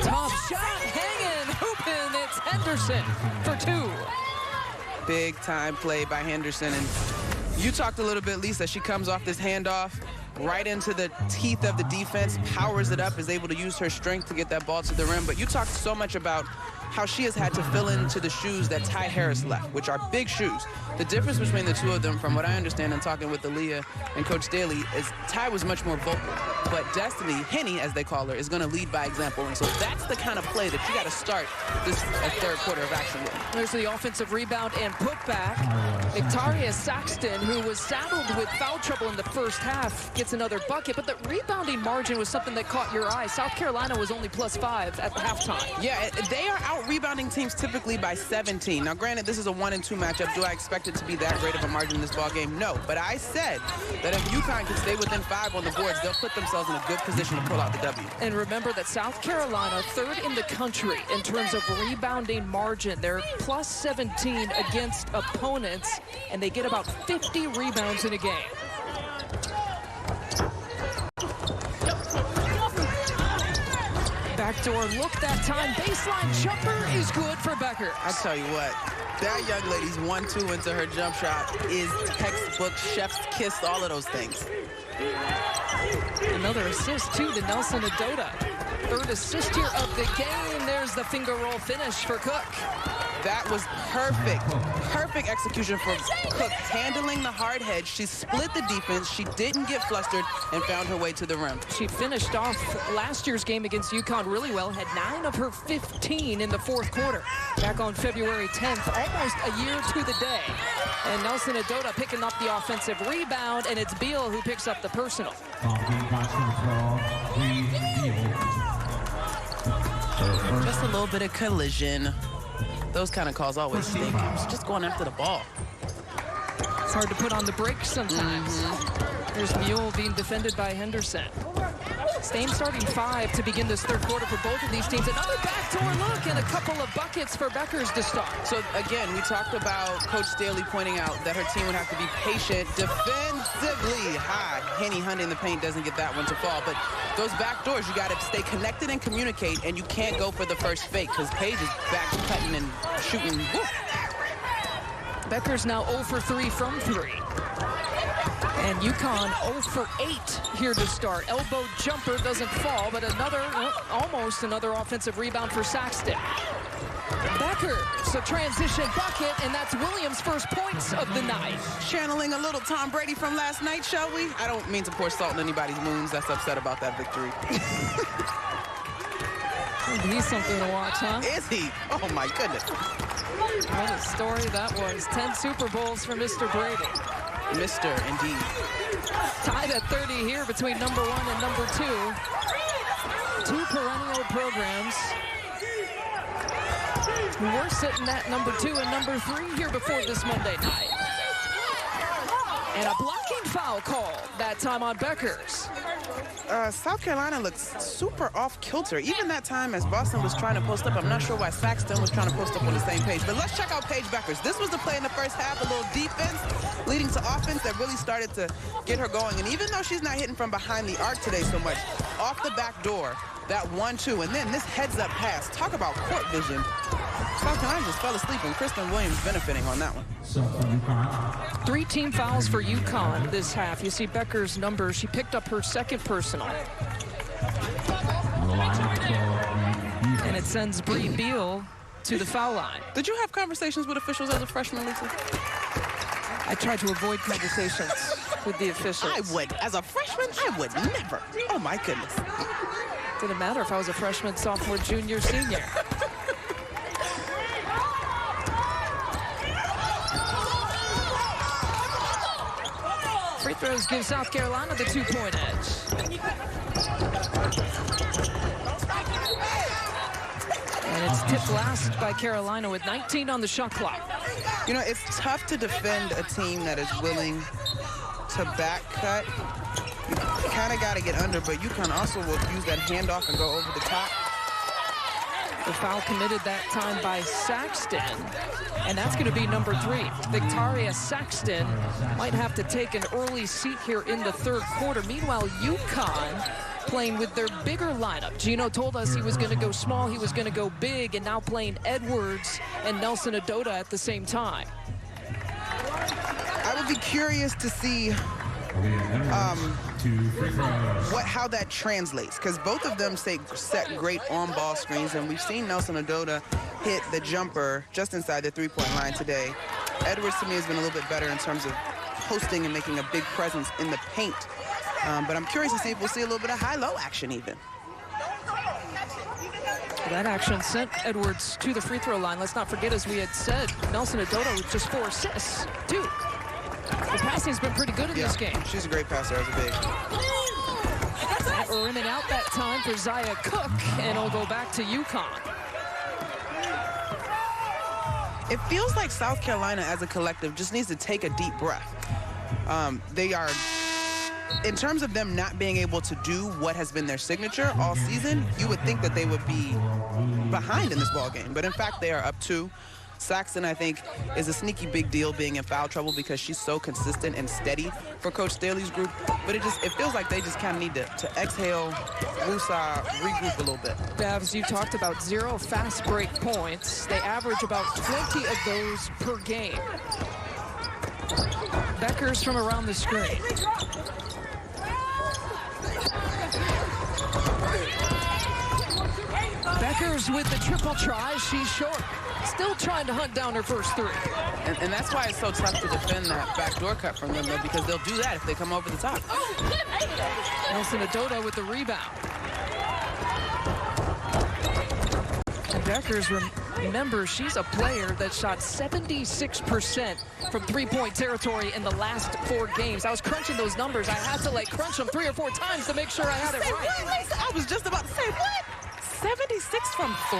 Tough shot, hanging, hooping, it's Henderson for 2. Big time play by Henderson, and you talked a little bit, Lisa. She comes off this handoff right into the teeth of the defense, powers it up, is able to use her strength to get that ball to the rim. But you talked so much about how she has had to fill into the shoes that Ty Harris left, which are big shoes. The difference between the two of them, from what I understand and talking with Aaliyah and Coach Daly, is Ty was much more vocal. But Destiny, Henny, as they call her, is going to lead by example. And so that's the kind of play that you got to start this third quarter of action with. There's the offensive rebound and putback. Victoria Saxton, who was saddled with foul trouble in the first half, gets another bucket. But the rebounding margin was something that caught your eye. South Carolina was only +5 at the halftime. Yeah, they are out-rebounding teams typically by 17. Now, granted, this is a 1-2 matchup. Do I expect it to be that great of a margin in this ball game? No. But I said that if UConn can stay within 5 on the boards, they'll put themselves in a good position to pull out the W. And remember that South Carolina, 3rd in the country in terms of rebounding margin. They're +17 against opponents, and they get about 50 rebounds in a game. Backdoor look that time. Baseline jumper is good for Becker. I tell you what, that young lady's 1-2 into her jump shot is textbook, chef's kiss, all of those things. Another assist, too, to Nelson-Ododa. 3rd assist here of the game. There's the finger roll finish for Cook. That was perfect. Perfect execution for Cook, handling the hard hedge. She split the defense. She didn't get flustered and found her way to the rim. She finished off last year's game against UConn really well, had 9 of her 15 in the 4th quarter. Back on February 10th, almost a year to the day. And Nelson-Ododa picking up the offensive rebound, and it's Beal who picks up the personal. Just a little bit of collision. Those kind of calls always stink. It's just going after the ball. It's hard to put on the brakes sometimes. There's Mule being defended by Henderson. Same starting 5 to begin this third quarter for both of these teams. Another backdoor look and a couple of buckets for Beckers to start. So, again, we talked about Coach Staley pointing out that her team would have to be patient defensively. Henny Hunt in the paint doesn't get that one to fall. But those back doors, you got to stay connected and communicate, and you can't go for the first fake because Paige is back cutting and shooting. Woo. Beckers now 0 for 3 from 3. And UConn 0 for 8 here to start. Elbow jumper doesn't fall, but almost another offensive rebound for Saxton. Beckers, a transition bucket, and that's Williams' first points of the night. Channeling a little Tom Brady from last night, shall we? I don't mean to pour salt in anybody's wounds that's upset about that victory. He's something to watch, huh? Is he? Oh, my goodness. What a story that was. 10 Super Bowls for Mr. Brady. Mr. Indeed. Tied at 30 here between number 1 and number 2. 2 perennial programs. We're sitting at number 2 and number 3 here before this Monday night. And a blocking foul call that time on Beckers. South Carolina looks super off-kilter. Even that time as Boston was trying to post up, I'm not sure why Saxton was trying to post up on the same page. But let's check out Paige Beckers. This was the play in the first half, a little defense leading to offense that really started to get her going. And even though she's not hitting from behind the arc today so much, off the back door, that 1-2, and then this heads-up pass. Talk about court vision. South Carolina just fell asleep, and Kristen Williams benefiting on that one. 3 team fouls for UConn this half. You see Becker's number. She picked up her second personal. And it sends Bree Beal to the foul line. Did you have conversations with officials as a freshman, Lisa? I tried to avoid conversations with the officials. I would. As a freshman, I would never. Oh, my goodness. Didn't matter if I was a freshman, sophomore, junior, senior. Free throws give South Carolina the 2-point edge. And it's tipped last by Carolina with 19 on the shot clock. You know, it's tough to defend a team that is willing to back cut. You kind of got to get under, but UConn also will use that handoff and go over the top. The foul committed that time by Saxton, and that's going to be number 3. Victoria Saxton might have to take an early seat here in the third quarter. Meanwhile, UConn playing with their bigger lineup. Gino told us he was going to go small, he was going to go big, and now playing Edwards and Nelson Adota at the same time. I would be curious to see how that translates, because both of them set great on-ball screens, and we've seen Nelson Adota hit the jumper just inside the three-point line today. Edwards, to me, has been a little bit better in terms of posting and making a big presence in the paint. But I'm curious to see if we'll see a little bit of high-low action even. That action sent Edwards to the free throw line. Let's not forget, as we had said, Nelson Adota with just 4 assists, too. The passing's been pretty good in this game. She's a great passer as a big. Rimming out that time for Zaya Cook, and it'll go back to UConn. It feels like South Carolina as a collective just needs to take a deep breath. They are, in terms of them not being able to do what has been their signature all season, you would think that they would be behind in this ball game, but in fact they are up 2. Saxton, I think, is a sneaky big deal being in foul trouble because she's so consistent and steady for Coach Staley's group. But it feels like they just kind of need to exhale, woosah, regroup a little bit. Babs, you talked about 0 fast break points. They average about 20 of those per game. Beckers from around the screen. Beckers with the triple try. She's short. Still trying to hunt down her first 3. And that's why it's so tough to defend that backdoor cut from them, though, because they'll do that if they come over the top. Nelson Adota with the rebound. And Beckers, remember, she's a player that shot 76% from three-point territory in the last 4 games. I was crunching those numbers. I had to, crunch them 3 or 4 times to make sure I had it right. I was just about to say, what? 76 from 3?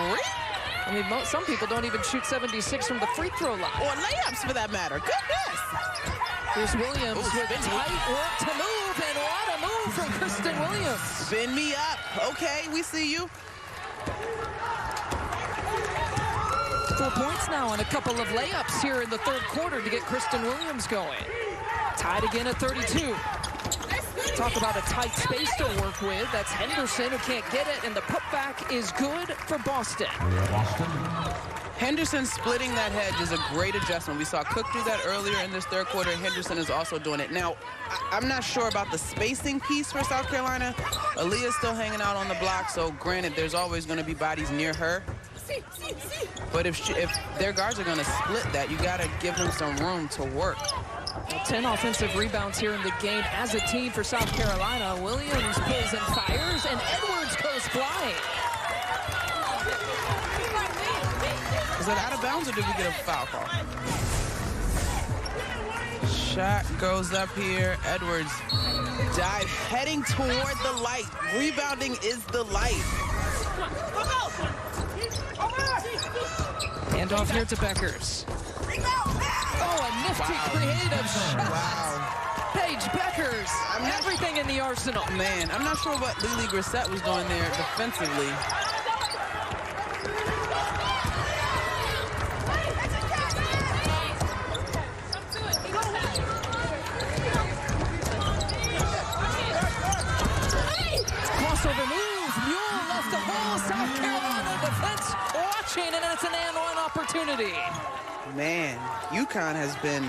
I mean, some people don't even shoot 76 from the free throw line. Or layups, for that matter. Goodness. Here's Williams with tight work to move, and what a move from Kristen Williams. Spin me up. Okay, we see you. 4 points now and a couple of layups here in the third quarter to get Kristen Williams going. Tied again at 32. Talk about a tight space to work with. That's Henderson who can't get it, and the putback is good for Boston. Henderson splitting that hedge is a great adjustment. We saw Cook do that earlier in this third quarter. Henderson is also doing it. Now, I'm not sure about the spacing piece for South Carolina. Aaliyah's still hanging out on the block, so granted, there's always going to be bodies near her. But if their guards are going to split that, you got to give them some room to work. 10 offensive rebounds here in the game as a team for South Carolina. Williams pulls and fires, and Edwards goes flying. Is that out of bounds, or did we get a foul call? Shot goes up here. Edwards dive, heading toward the light. Rebounding is the light. Hand off here to Beckers. Oh, a nifty creative shot. Wow. Paige Beckers, everything in the arsenal. Man, I'm not sure what Lily Grissett was doing there defensively. Crossover move. Mule left the hole. South Carolina defense watching, and it's an and-one opportunity. Man, UConn has been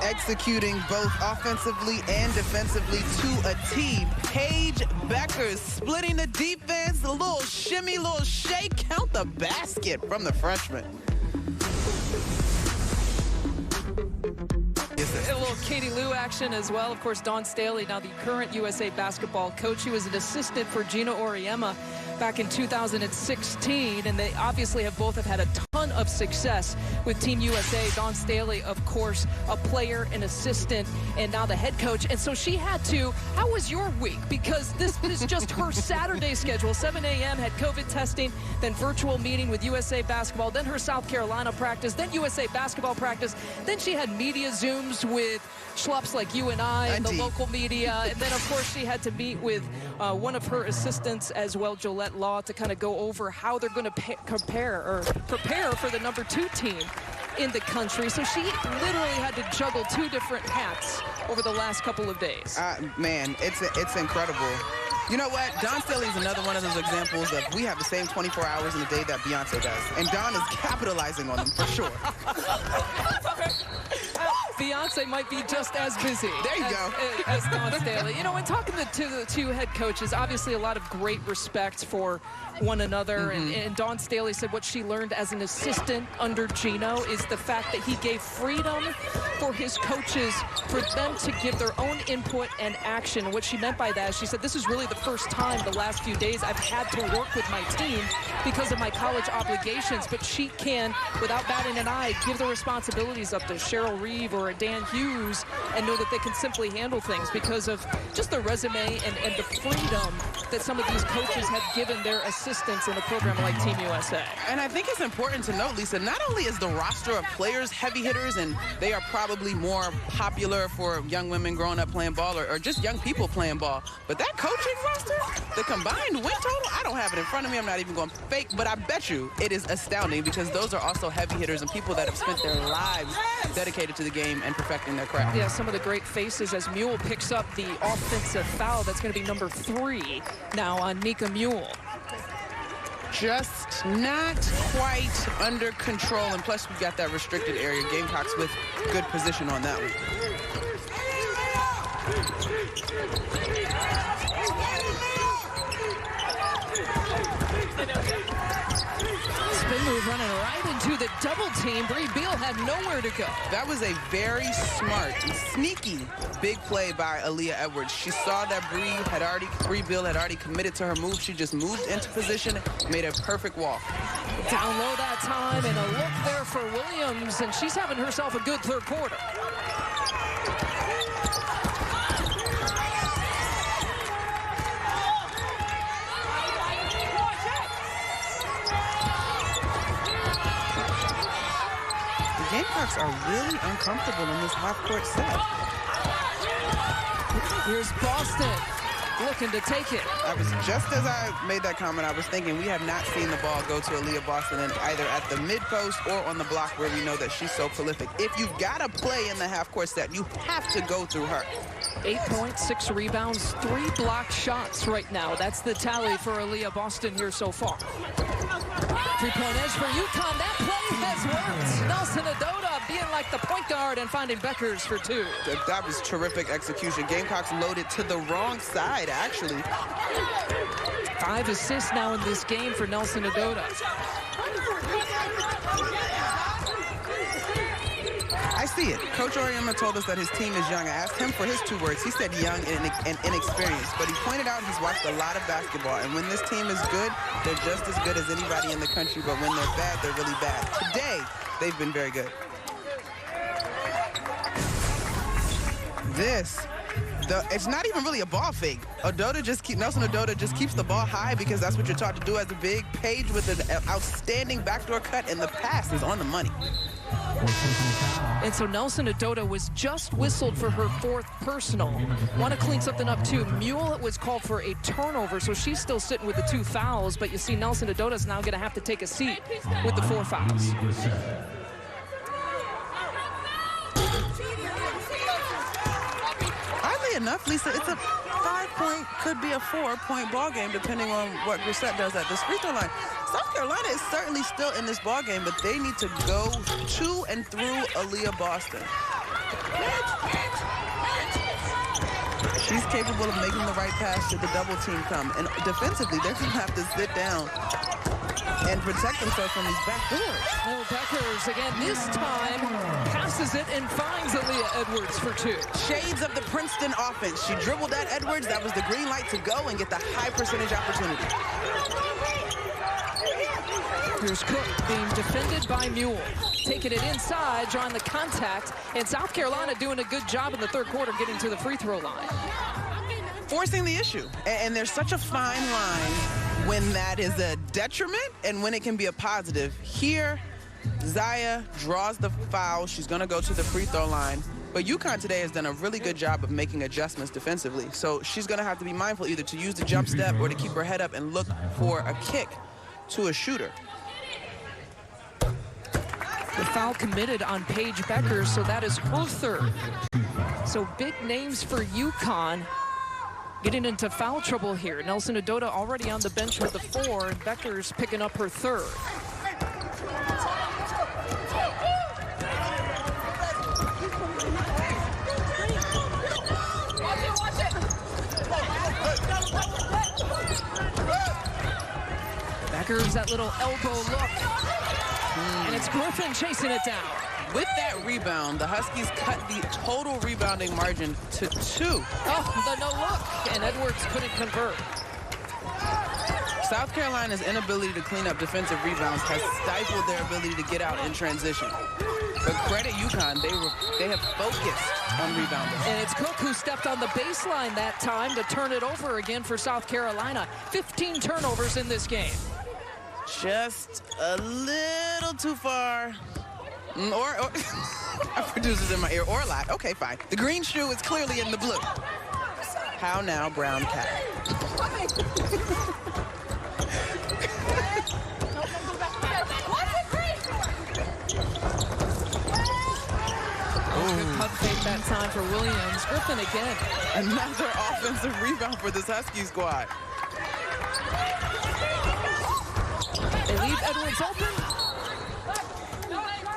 executing both offensively and defensively to a T. Paige Beckers splitting the defense, a little shimmy, little shake, count the basket from the freshman. A little Katie Lou action as well. Of course, Dawn Staley, now the current USA basketball coach. She was an assistant for Gina Auriemma back in 2016, and they obviously both have had a ton of success with Team USA. Dawn Staley, of course, a player, an assistant, and now the head coach. And so she had to, how was your week? Because this is just her Saturday schedule. 7 a.m. had COVID testing, then virtual meeting with USA basketball, then her South Carolina practice, then USA basketball practice. Then she had media Zooms with schlups like you and I and the local media. And then, of course, she had to meet with one of her assistants as well, Jolette Law, to kind of go over how they're going to prepare for the #2 team in the country. So she literally had to juggle 2 different hats over the last couple of days. Man, it's incredible. You know what? Dawn Staley is another one of those examples of we have the same 24 hours in a day that Beyonce does. And Dawn is capitalizing on them for sure. Beyonce might be just as busy. There you go. As Dawn Staley. You know, when talking to the 2 head coaches, obviously a lot of great respect for one another. And Dawn Staley said what she learned as an assistant under Gino is the fact that he gave freedom for his coaches for them to give their own input and action. And what she meant by that is she said, this is really the first time the last few days I've had to work with my team because of my college obligations. But she can, without batting an eye, give the responsibilities up to Cheryl Reeve or Dan Hughes and know that they can simply handle things because of just the resume and the freedom that some of these coaches have given their assistants in a program like Team USA. And I think it's important to note, Lisa, not only is the roster of players heavy hitters, and they are probably more popular for young women growing up playing ball or just young people playing ball, but that coaching roster, the combined win total, I don't have it in front of me. I'm not even going fake, but I bet you it is astounding because those are also heavy hitters and people that have spent their lives dedicated to the game and perfecting their craft. Yeah, some of the great faces as Mule picks up the offensive foul. That's going to be number 3 now on Nika Mule. Just not quite under control, and plus we've got that restricted area. Gamecocks with good position on that one. Spin move running right into the double team. Bree Beal had nowhere to go. That was a very smart and sneaky big play by Aaliyah Edwards. She saw that Bree Beal had already committed to her move. She just moved into position, made a perfect walk. Down low that time, and a look there for Williams, and she's having herself a good third quarter. The Gamecocks are really uncomfortable in this half-court set. Here's Boston looking to take it. I was just as I made that comment, I was thinking we have not seen the ball go to Aaliyah Boston in either at the mid-post or on the block where we know that she's so prolific. If you've got to play in the half-court set, you have to go through her. 8 points, 6 rebounds, 3 blocked shots right now. That's the tally for Aaliyah Boston here so far. 3-point edge for UConn. That play has worked. Nelson Adota being like the point guard and finding Beckers for 2. That was terrific execution. Gamecocks loaded to the wrong side, actually. 5 assists now in this game for Nelson Adota. I see it. Coach Oriema told us that his team is young. I asked him for his 2 words. He said young and inexperienced. But he pointed out he's watched a lot of basketball. And when this team is good, they're just as good as anybody in the country. But when they're bad, they're really bad. Today, they've been very good. It's not even really a ball fake. Nelson Adota just keeps the ball high because that's what you're taught to do as a big. Paige with an outstanding backdoor cut, and the pass is on the money. And so Nelson Adota was just whistled for her 4th personal. Want to clean something up too. Mule was called for a turnover, so she's still sitting with the 2 fouls, but you see Nelson Adota's now going to have to take a seat with the 4 fouls. Oddly enough, Lisa, it's a 5-point, could be a 4-point ball game depending on what Grissett does at this free throw line. South Carolina is certainly still in this ball game, but they need to go to and through Aaliyah Boston. She's capable of making the right pass should the double team come. And defensively, they're going to have to sit down and protect themselves from these back doors. Well, Beckers, again, this time passes it and finds Aaliyah Edwards for 2. Shades of the Princeton offense. She dribbled at Edwards. That was the green light to go and get the high percentage opportunity. Here's Cook being defended by Mule. Taking it inside, drawing the contact. And South Carolina doing a good job in the 3rd quarter getting to the free throw line. Forcing the issue. And there's such a fine line when that is a detriment and when it can be a positive. Here, Zaya draws the foul. She's going to go to the free throw line. But UConn today has done a really good job of making adjustments defensively. So she's going to have to be mindful either to use the jump step or to keep her head up and look for a kick to a shooter. The foul committed on Paige Beckers, so that is her 3rd. So big names for UConn getting into foul trouble here. Nelson Adota already on the bench with the 4, and Beckers picking up her 3rd. Beckers, that little elbow look. And it's Griffin chasing it down. With that rebound, the Huskies cut the total rebounding margin to 2. Oh, the no look, and Edwards couldn't convert. South Carolina's inability to clean up defensive rebounds has stifled their ability to get out in transition. But credit UConn, they have focused on rebounding. And it's Cook who stepped on the baseline that time to turn it over again for South Carolina. 15 turnovers in this game. Just a little too far. Or our producer's in my ear, or a lot. Okay, fine. The green shoe is clearly in the blue. How now, brown cat? Good pump fake that time for Williams. Griffin again. Another offensive rebound for this Husky squad. They leave Edwards open.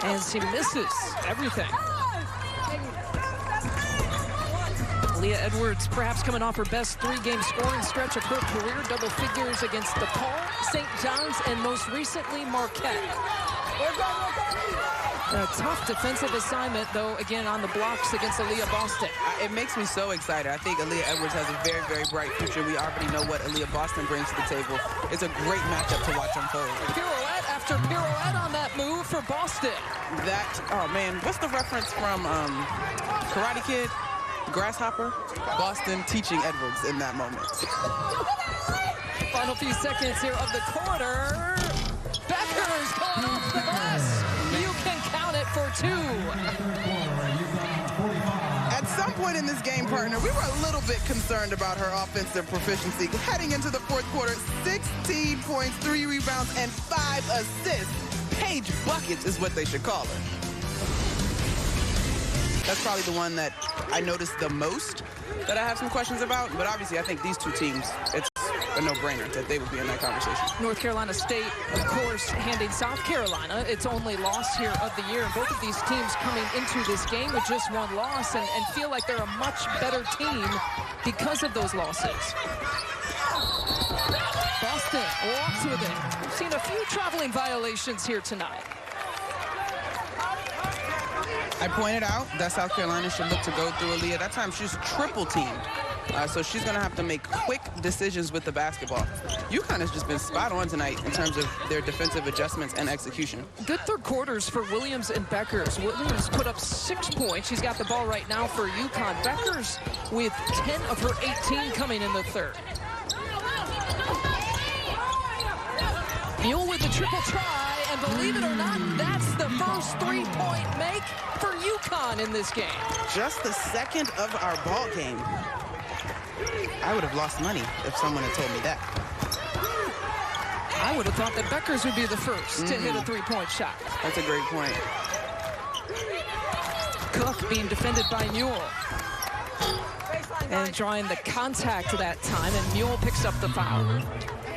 And she misses everything. Leah Edwards perhaps coming off her best 3-game scoring stretch of her career. Double figures against DePaul, St. John's, and most recently Marquette. A tough defensive assignment, though, again, on the blocks against Aaliyah Boston. It makes me so excited. I think Aaliyah Edwards has a very, very bright future. We already know what Aaliyah Boston brings to the table. It's a great matchup to watch unfold. Pirouette after pirouette on that move for Boston. Oh, man, what's the reference from Karate Kid? Grasshopper? Boston teaching Edwards in that moment. Final few seconds here of the quarter. Beckers going off the glass. You can count it for 2. At some point in this game, partner, we were a little bit concerned about her offensive proficiency. Heading into the fourth quarter, 16 points, 3 rebounds, and 5 assists. Paige Buckets is what they should call her. That's probably the one that I noticed the most that I have some questions about. But obviously, I think these two teams, it's a no-brainer that they would be in that conversation. North Carolina State, of course, handing South Carolina its only loss here of the year. And both of these teams coming into this game with just one loss and feel like they're a much better team because of those losses. Boston walks with it. We've seen a few traveling violations here tonight. I pointed out that South Carolina should look to go through Aaliyah. That time she's triple teamed. So she's going to have to make quick decisions with the basketball. UConn has just been spot on tonight in terms of their defensive adjustments and execution. Good third quarters for Williams and Beckers. Williams put up 6 points. She's got the ball right now for UConn. Beckers with 10 of her 18 coming in the third. Mule with the triple try, and believe it or not, that's the first 3-point make for UConn in this game. Just the second of our ball game. I would have lost money if someone had told me that. I would have thought that Beckers would be the first to hit a 3-point shot. That's a great point. Cook being defended by Mule. And drawing the contact that time, and Mule picks up the foul.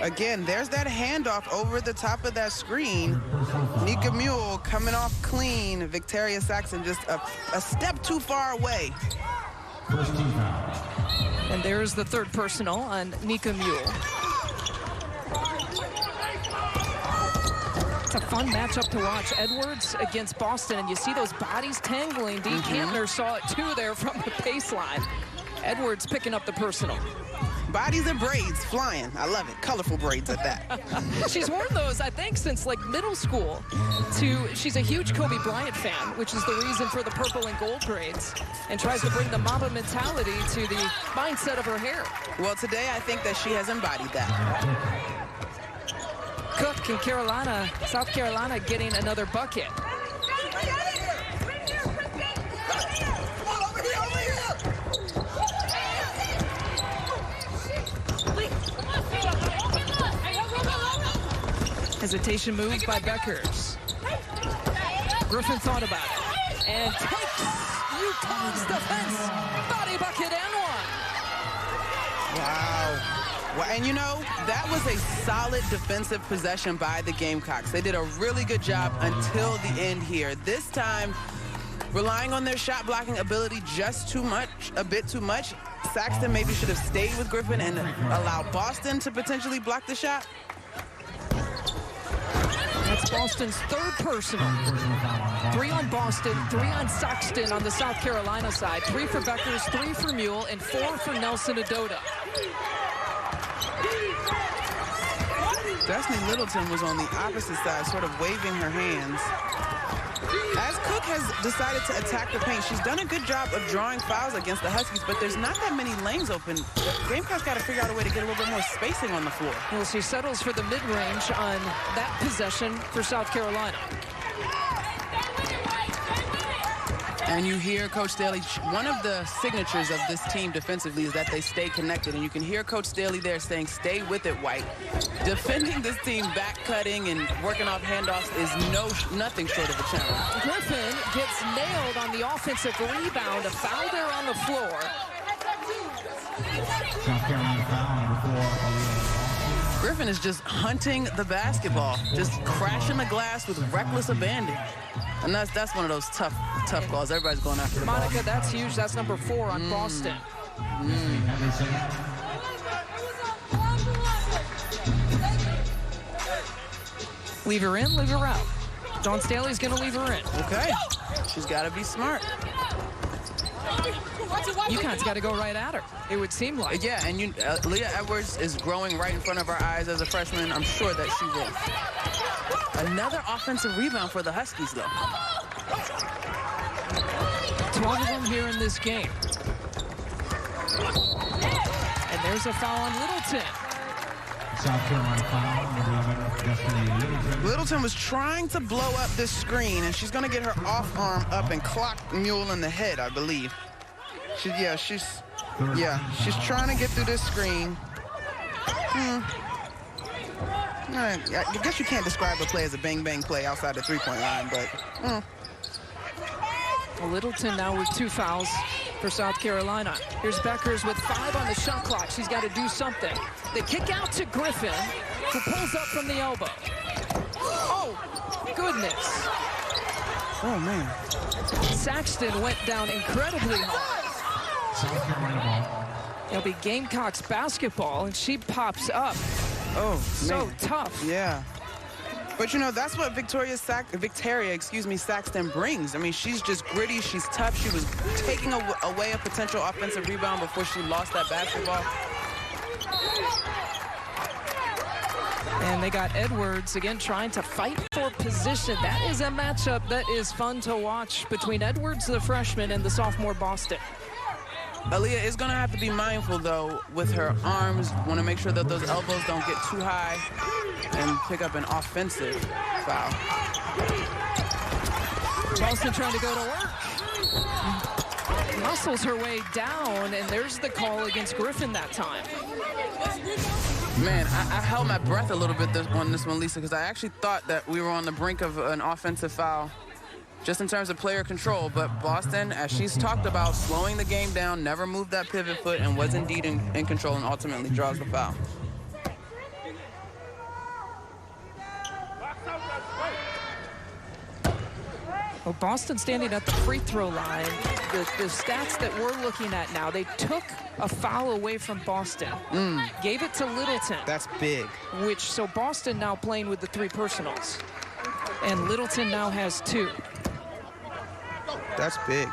Again, there's that handoff over the top of that screen. Nika Mule coming off clean. Victoria Saxon just a step too far away. First team foul. And there's the third personal on Nika Mule. It's a fun matchup to watch. Edwards against Boston, and you see those bodies tangling. Dee Kantner saw it too there from the baseline. Edwards picking up the personal. Bodies and braids flying. I love it. Colorful braids at that. She's worn those, I think, since like middle school. She's a huge Kobe Bryant fan, which is the reason for the purple and gold braids, and tries to bring the Mamba mentality to the mindset of her hair. Well, today I think that she has embodied that. Cook and Carolina, South Carolina getting another bucket. Hesitation move by Beckers. Griffin thought about it and takes UConn's defense. Body bucket and one. Wow. Well, and you know, that was a solid defensive possession by the Gamecocks. They did a really good job until the end here. This time, relying on their shot blocking ability just too much, a bit too much. Saxton maybe should have stayed with Griffin and allowed Boston to potentially block the shot. That's Boston's third personal. 3 on Boston, 3 on Saxton on the South Carolina side. 3 for Beckers, 3 for Mule, and 4 for Nelson Adota. Destiny Littleton was on the opposite side, sort of waving her hands. As Cook has decided to attack the paint, she's done a good job of drawing fouls against the Huskies, but there's not that many lanes open. Gamecocks got to figure out a way to get a little bit more spacing on the floor. Well, she settles for the mid-range on that possession for South Carolina. And you hear Coach Staley, one of the signatures of this team defensively is that they stay connected. And you can hear Coach Staley there saying, stay with it, White. Defending this team back cutting and working off handoffs is nothing short of a challenge. Griffin gets nailed on the offensive rebound. A foul there on the floor. South Carolina foul number 4. Griffin is just hunting the basketball, just crashing the glass with reckless abandon. And that's one of those tough calls. Everybody's going after the ball. Monica, that's huge. That's number 4 on Boston. Leave her in, leave her out. Dawn Staley's going to leave her in. Okay. She's got to be smart. UConn's got to go right at her, it would seem like. Yeah, and Leah Edwards is growing right in front of our eyes as a freshman. I'm sure that she will. Another offensive rebound for the Huskies, though. 12 of them here in this game. And there's a foul on Littleton. South Carolina foul, number 11, Destiny Littleton. Littleton was trying to blow up this screen, and she's going to get her off arm up and clock Mule in the head, I believe. She's trying to get through this screen. I guess you can't describe a play as a bang-bang play outside the three-point line, but... Littleton now with 2 fouls for South Carolina. Here's Beckers with 5 on the shot clock. She's got to do something. They kick out to Griffin, who pulls up from the elbow. Oh, goodness. Oh, man. Saxton went down incredibly hard. South Carolina ball. It'll be Gamecocks basketball, and she pops up. Oh, so man. tough. Yeah. But, you know, that's what Victoria Saxton brings. I mean, she's just gritty. She's tough. She was taking away a potential offensive rebound before she lost that basketball. And they got Edwards, again, trying to fight for position. That is a matchup that is fun to watch between Edwards, the freshman, and the sophomore Boston. Aaliyah is going to have to be mindful, though, with her arms. Want to make sure that those elbows don't get too high and pick up an offensive foul. Boston trying to go to work. Muscles her way down, and there's the call against Griffin that time. Man, I held my breath a little bit on this one, Lisa, because I actually thought that we were on the brink of an offensive foul, just in terms of player control. But Boston, as she's talked about, slowing the game down, never moved that pivot foot, and was indeed in control, and ultimately draws the foul. Well, Boston standing at the free throw line. The stats that we're looking at now, they took a foul away from Boston, gave it to Littleton. That's big. So Boston now playing with the 3 personals. And Littleton now has 2. That's big.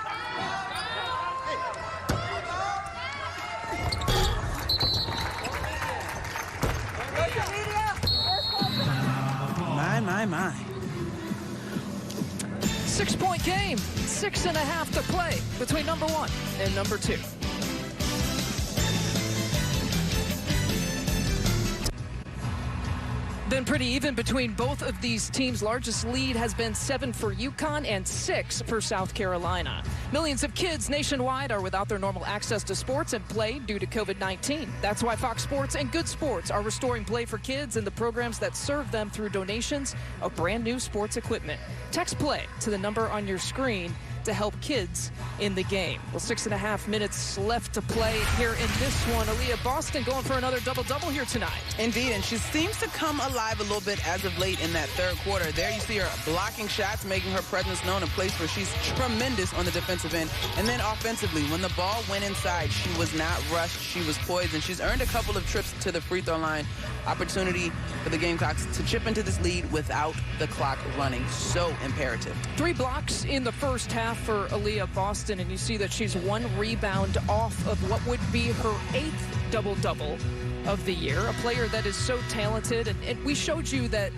My. 6-point game, 6.5 to play between number 1 and number 2. Been pretty even between both of these teams. Largest lead has been 7 for UConn and 6 for South Carolina. Millions of kids nationwide are without their normal access to sports and play due to COVID-19. That's why Fox Sports and Good Sports are restoring play for kids and the programs that serve them through donations of brand new sports equipment. Text play to the number on your screen to help kids in the game. Well, 6.5 minutes left to play here in this one. Aaliyah Boston going for another double-double here tonight. Indeed, and she seems to come alive a little bit as of late in that third quarter. There you see her blocking shots, making her presence known, a place where she's tremendous on the defensive end. And then offensively, when the ball went inside, she was not rushed, she was poised, and she's earned a couple of trips to the free throw line. Opportunity for the Gamecocks to chip into this lead without the clock running. So imperative. 3 blocks in the first half for Aaliyah Boston, and you see that she's 1 rebound off of what would be her 8th double-double of the year. A player that is so talented, and we showed you that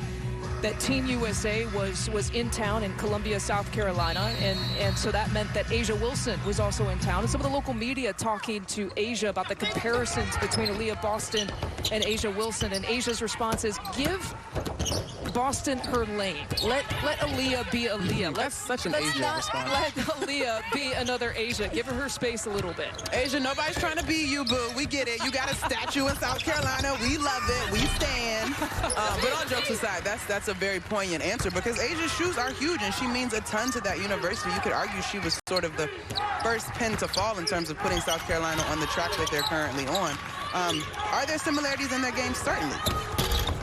Team USA was in town in Columbia, South Carolina, and so that meant that Asia Wilson was also in town. And some of the local media talking to Asia about the comparisons between Aaliyah Boston and Asia Wilson, and Asia's response is, give Boston her lane. Let Aaliyah be Aaliyah. That's such an Asia response. Let Aaliyah be another Asia. Give her space a little bit. Asia, nobody's trying to be you, boo. We get it. You got a statue in South Carolina. We love it. We stand. But all jokes aside, that's a very poignant answer, because Asia's shoes are huge, and she means a ton to that university. You could argue she was sort of the first pin to fall in terms of putting South Carolina on the track that they're currently on. Are there similarities in their game? Certainly.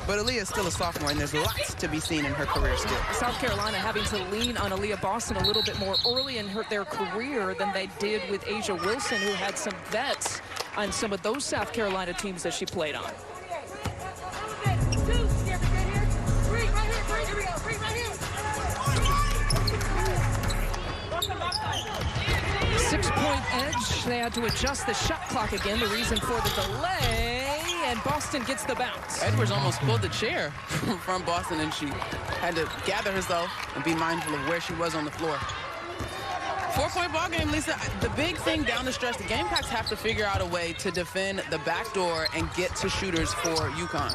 But Aaliyah is still a sophomore, and there's lots to be seen in her career still. South Carolina having to lean on Aaliyah Boston a little bit more early in their career than they did with Asia Wilson, who had some vets on some of those South Carolina teams that she played on. 6-point edge. They had to adjust the shot clock again, the reason for the delay, and Boston gets the bounce. Edwards almost pulled the chair from Boston, and she had to gather herself and be mindful of where she was on the floor. 4-point ball game, Lisa. The big thing down the stretch, the Gamecocks have to figure out a way to defend the backdoor and get to shooters for UConn.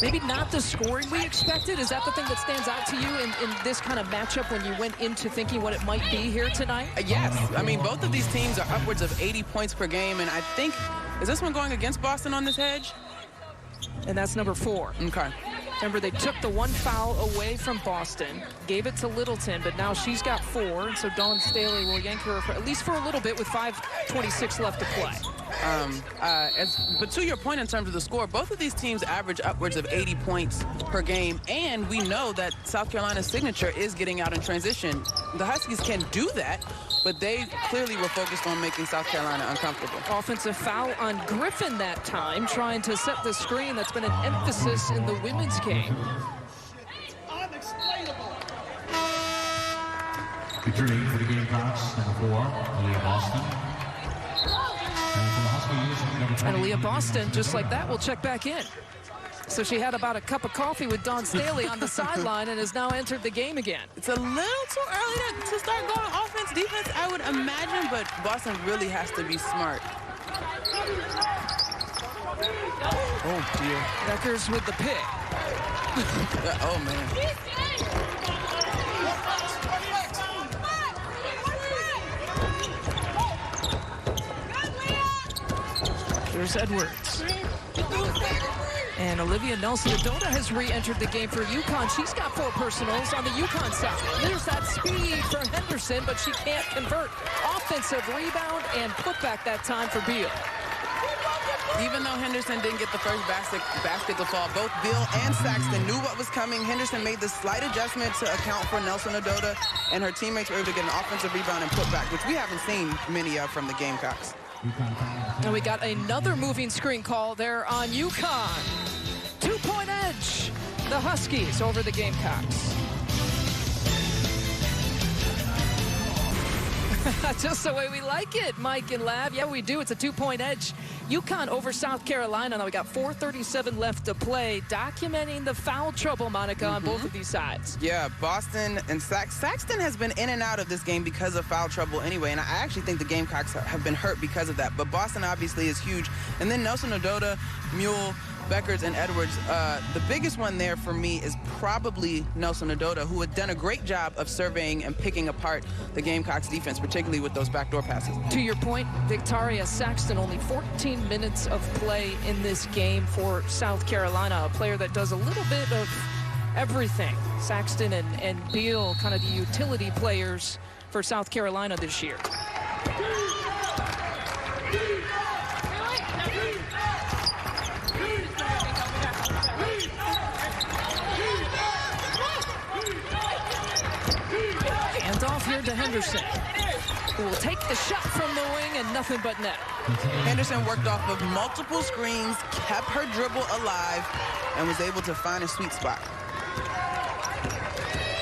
Maybe not the scoring we expected. Is that the thing that stands out to you in this kind of matchup when you went into thinking what it might be here tonight? Yes. I mean, both of these teams are upwards of 80 points per game, and I think, is this one going against Boston on this hedge? And that's number 4. Okay. Remember, they took the 1 foul away from Boston, gave it to Littleton, but now she's got 4, and so Dawn Staley will yank her at least for a little bit with 5:26 left to play. But to your point in terms of the score, both of these teams average upwards of 80 points per game, and we know that South Carolina's signature is getting out in transition. The Huskies can do that, but they clearly were focused on making South Carolina uncomfortable. Offensive foul on Griffin that time, trying to set the screen. That's been an emphasis in the women's game. Returning for the Gamecocks, number 4, Aaliyah Boston. And Aaliyah Boston, just like that, will check back in. So she had about a cup of coffee with Dawn Staley on the sideline and has now entered the game again. It's a little too early to start going offense, defense, I would imagine, but Boston really has to be smart. Oh, dear. Beckers with the pick. Oh, man. There's Edwards. And Olivia Nelson-Adota has re-entered the game for UConn. She's got 4 personals on the UConn side. There's that speed for Henderson, but she can't convert. Offensive rebound and putback that time for Beal. Even though Henderson didn't get the first basket to fall, both Beal and Saxton knew what was coming. Henderson made the slight adjustment to account for Nelson-Adota, and her teammates were able to get an offensive rebound and putback, which we haven't seen many of from the Gamecocks. And we got another moving screen call there on UConn. 2-point edge. The Huskies over the Gamecocks. Just the way we like it, Mike and Lav. Yeah, we do. It's a 2-point edge. UConn over South Carolina. Now we got 4:37 left to play. Documenting the foul trouble, Monica, on both of these sides. Yeah, Boston and Saxton has been in and out of this game because of foul trouble anyway, and I actually think the Gamecocks have been hurt because of that. But Boston obviously is huge. And then Nelson-Adota, Mule, Beckers, and Edwards. The biggest one there for me is probably Nelson-Adota, who had done a great job of surveying and picking apart the Gamecocks defense, particularly with those backdoor passes. To your point, Victoria Saxton, only 14 minutes of play in this game for South Carolina, a player that does a little bit of everything. Saxton and Beal, kind of the utility players for South Carolina this year. Off here to Henderson, who will take the shot from the wing and nothing but net. Henderson worked off of multiple screens, kept her dribble alive, and was able to find a sweet spot.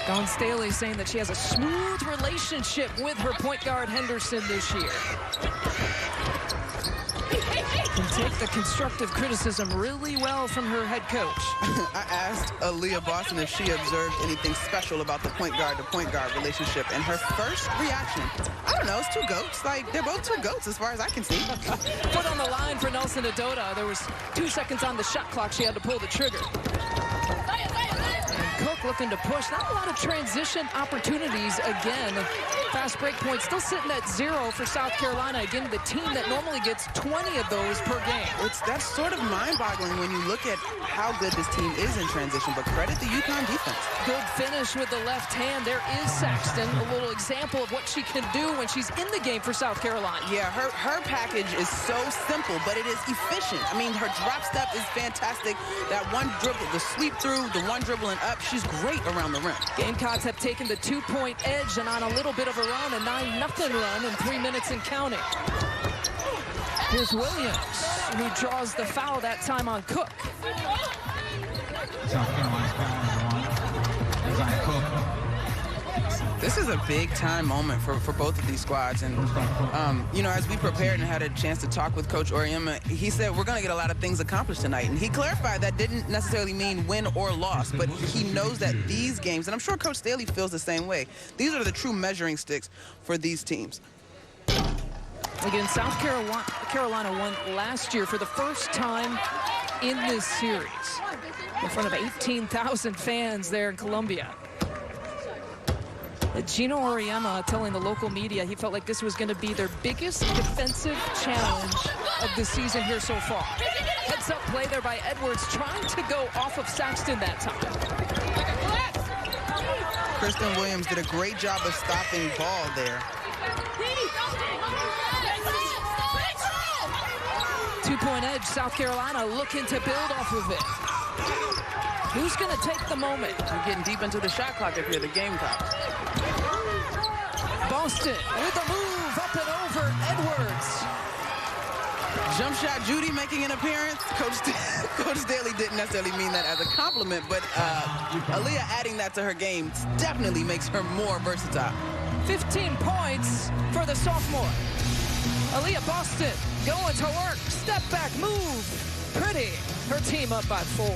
Dawn Staley saying that she has a smooth relationship with her point guard Henderson this year. Can take the constructive criticism really well from her head coach. I asked Aaliyah Boston if she observed anything special about the point guard to point guard relationship, and her first reaction, I don't know, it's 2 goats. Like, they're both 2 goats as far as I can see. Put on the line for Nelson-Adota. There was 2 seconds on the shot clock. She had to pull the trigger. And Cook looking to push. Not a lot of transition opportunities again. Fast break points still sitting at 0 for South Carolina. Again, the team that normally gets 20 of those per game. That's sort of mind-boggling when you look at how good this team is in transition, but credit the UConn defense. Good finish with the left hand. There is Saxton, a little example of what she can do when she's in the game for South Carolina. Yeah, her package is so simple, but it is efficient. I mean, her drop step is fantastic. That one dribble, the sweep through, the one dribbling up, she's great around the rim. Gamecocks have taken the 2-point edge and on a little bit of a run, a 9-0 run in 3 minutes and counting. Here's Williams, who draws the foul that time on Cook. South Carolina's foul number 1 is on Cook. This is a big-time moment for both of these squads. And, you know, as we prepared and had a chance to talk with Coach Auriemma, he said we're going to get a lot of things accomplished tonight. And he clarified that didn't necessarily mean win or loss, but he knows that these games, and I'm sure Coach Staley feels the same way, these are the true measuring sticks for these teams. Again, South Carolina won last year for the first time in this series in front of 18,000 fans there in Columbia. Gino Auriemma telling the local media he felt like this was going to be their biggest defensive challenge of the season here so far. Heads up play there by Edwards, trying to go off of Saxton that time. Kristen Williams did a great job of stopping ball there. 2-point edge, South Carolina looking to build off of it. Who's going to take the moment? We're getting deep into the shot clock if you're the Gamecocks. Boston with the move up and over Edwards. Jump shot Judy making an appearance. Coach Staley didn't necessarily mean that as a compliment, but Aaliyah adding that to her game definitely makes her more versatile. 15 points for the sophomore. Aaliyah Boston going to work. Step back move. Pretty. Her team up by 4.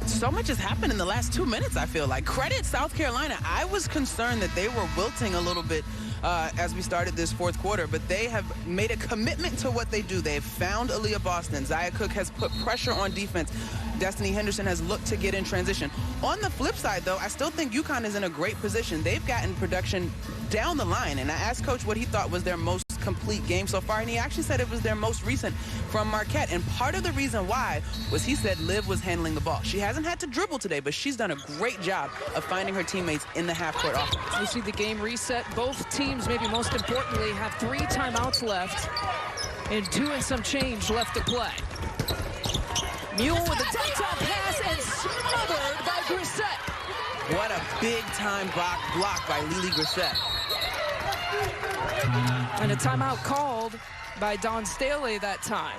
So much has happened in the last 2 minutes, I feel like. Credit South Carolina. I was concerned that they were wilting a little bit as we started this fourth quarter, but they have made a commitment to what they do. They've found Aaliyah Boston. Zia Cook has put pressure on defense. Destiny Henderson has looked to get in transition. On the flip side, though, I still think UConn is in a great position. They've gotten production down the line, and I asked Coach what he thought was their most complete game so far, and he actually said it was their most recent from Marquette. And part of the reason why was he said Liv was handling the ball. She hasn't had to dribble today, but she's done a great job of finding her teammates in the half-court offense. We see the game reset. Both teams, maybe most importantly, have 3 timeouts left and 2 and some change left to play. Mule with a downtown pass and smothered by Grissett. What a big-time block by Lily Grissett. And a timeout called by Dawn Staley that time.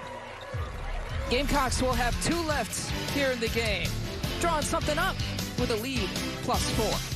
Gamecocks will have 2 left here in the game. Drawing something up with a lead +4.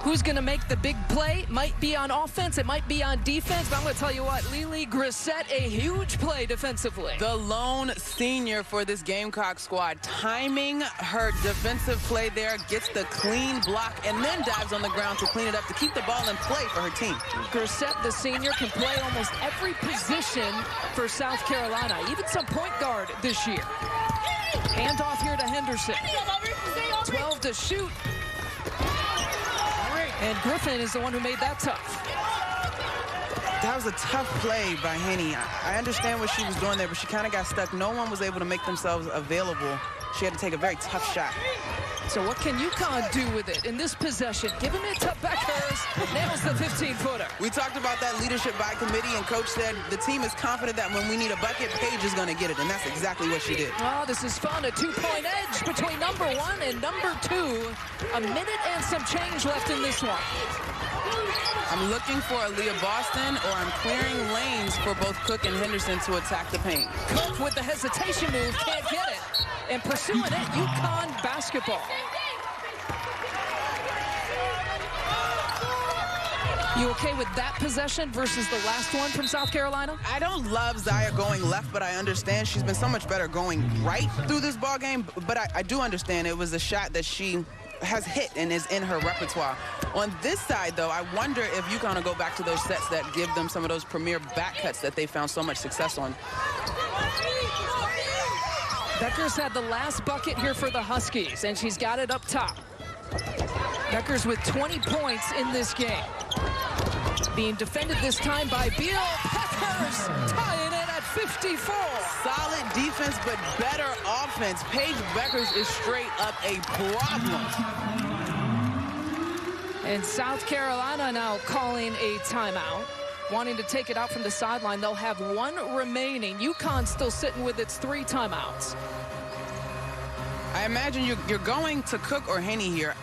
Who's going to make the big play? Might be on offense, it might be on defense, but I'm going to tell you what, Lily Grissett, a huge play defensively. The lone senior for this Gamecock squad, timing her defensive play there, gets the clean block, and then dives on the ground to clean it up to keep the ball in play for her team. Grissett, the senior, can play almost every position for South Carolina, even some point guard this year. Hand off here to Henderson. 12 to shoot. And Griffin is the one who made that tough. That was a tough play by Henny. I understand what she was doing there, but she kind of got stuck. No one was able to make themselves available. She had to take a very tough shot. So what can UConn do with it in this possession? Giving it to Beckers, nails the 15-footer. We talked about that leadership by committee, and Coach said the team is confident that when we need a bucket, Paige is going to get it, and that's exactly what she did. Oh, this is fun. A 2-point edge between number 1 and number 2. A minute and some change left in this one. I'm looking for Aaliyah Boston, or I'm clearing lanes for both Cook and Henderson to attack the paint. Cook with the hesitation move, can't get it. And pursuing it, UConn basketball. You okay with that possession versus the last one from South Carolina? I don't love Zia going left, but I understand she's been so much better going right through this ball game. But I do understand it was a shot that she has hit and is in her repertoire. On this side, though, I wonder if UConn will go back to those sets that give them some of those premier back cuts that they found so much success on. Beckers had the last bucket here for the Huskies, and she's got it up top. Beckers with 20 points in this game. Being defended this time by Beal. Beckers tying it at 54. Solid defense, but better offense. Paige Beckers is straight up a problem. And South Carolina now calling a timeout, wanting to take it out from the sideline. They'll have 1 remaining. UConn still sitting with its 3 timeouts. I imagine you're going to Cook or Henny here.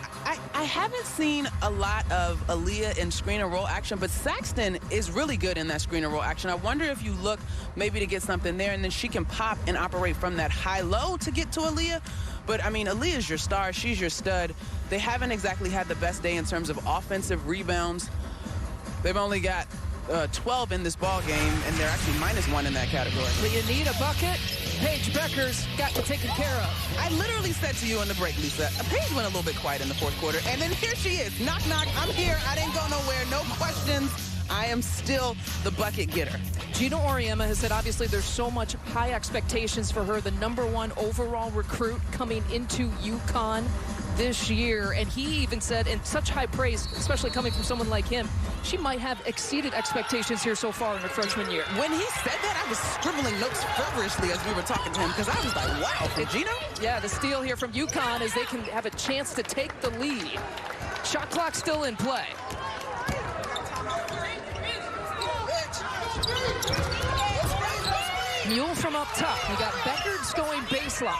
I haven't seen a lot of Aaliyah in screen and roll action, but Saxton is really good in that screen and roll action. I wonder if you look maybe to get something there, and then she can pop and operate from that high-low to get to Aaliyah. But, I mean, Aaliyah's your star. She's your stud. They haven't exactly had the best day in terms of offensive rebounds. They've only got 12 in this ball game, and they're actually -1 in that category. But you need a bucket. Paige Becker's got it taken care of. I literally said to you on the break, Lisa, Paige went a little bit quiet in the fourth quarter, and then here she is. Knock, knock, I'm here. I didn't go nowhere. No questions. I am still the bucket getter. Gino Auriemma has said, obviously, there's so much high expectations for her, the #1 overall recruit coming into UConn this year. And he even said, in such high praise, especially coming from someone like him, she might have exceeded expectations here so far in her freshman year. When he said that, I was scribbling notes feverishly as we were talking to him, because I was like, wow, for Gino? Yeah, the steal here from UConn is they can have a chance to take the lead. Shot clock still in play. Mule from up top. We got Becker's going baseline.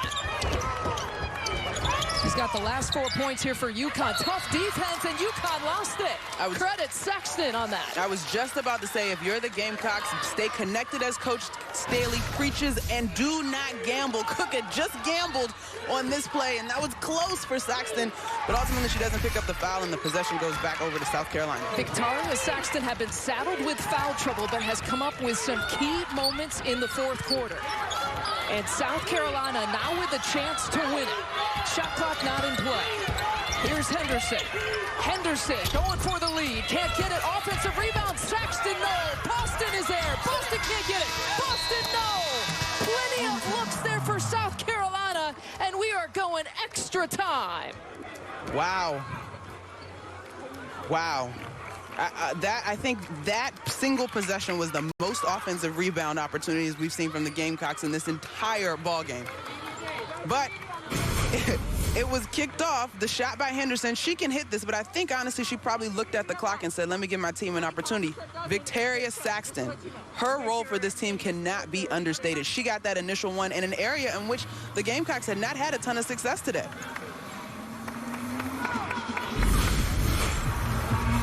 He's got the last 4 points here for UConn. Tough defense, and UConn lost it. Credit Sexton on that. I was just about to say, if you're the Gamecocks, stay connected as Coach Staley preaches and do not gamble. Cook had just gambled on this play, and that was close for Saxton, but ultimately she doesn't pick up the foul, and the possession goes back over to South Carolina. Victoria Saxton had been saddled with foul trouble, but has come up with some key moments in the fourth quarter. And South Carolina now with a chance to win it. Shot clock not in play. Here's Henderson. Henderson going for the lead. Can't get it. Offensive rebound. Saxton, no. Boston is there. Boston can't get it. Boston, no. Plenty of looks there for South Carolina, and we are going extra time. Wow. Wow. I think that single possession was the most offensive rebound opportunities we've seen from the Gamecocks in this entire ball game. But it was kicked off. The shot by Henderson. She can hit this, but I think, honestly, she probably looked at the clock and said, let me give my team an opportunity. Victoria Saxton, her role for this team cannot be understated. She got that initial one in an area in which the Gamecocks had not had a ton of success today.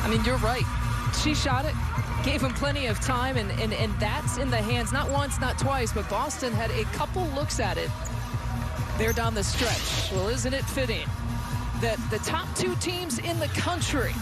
I mean, you're right. She shot it, gave him plenty of time, and that's in the hands, not once, not twice, but Boston had a couple looks at it there down the stretch. Well, isn't it fitting that the top 2 teams in the country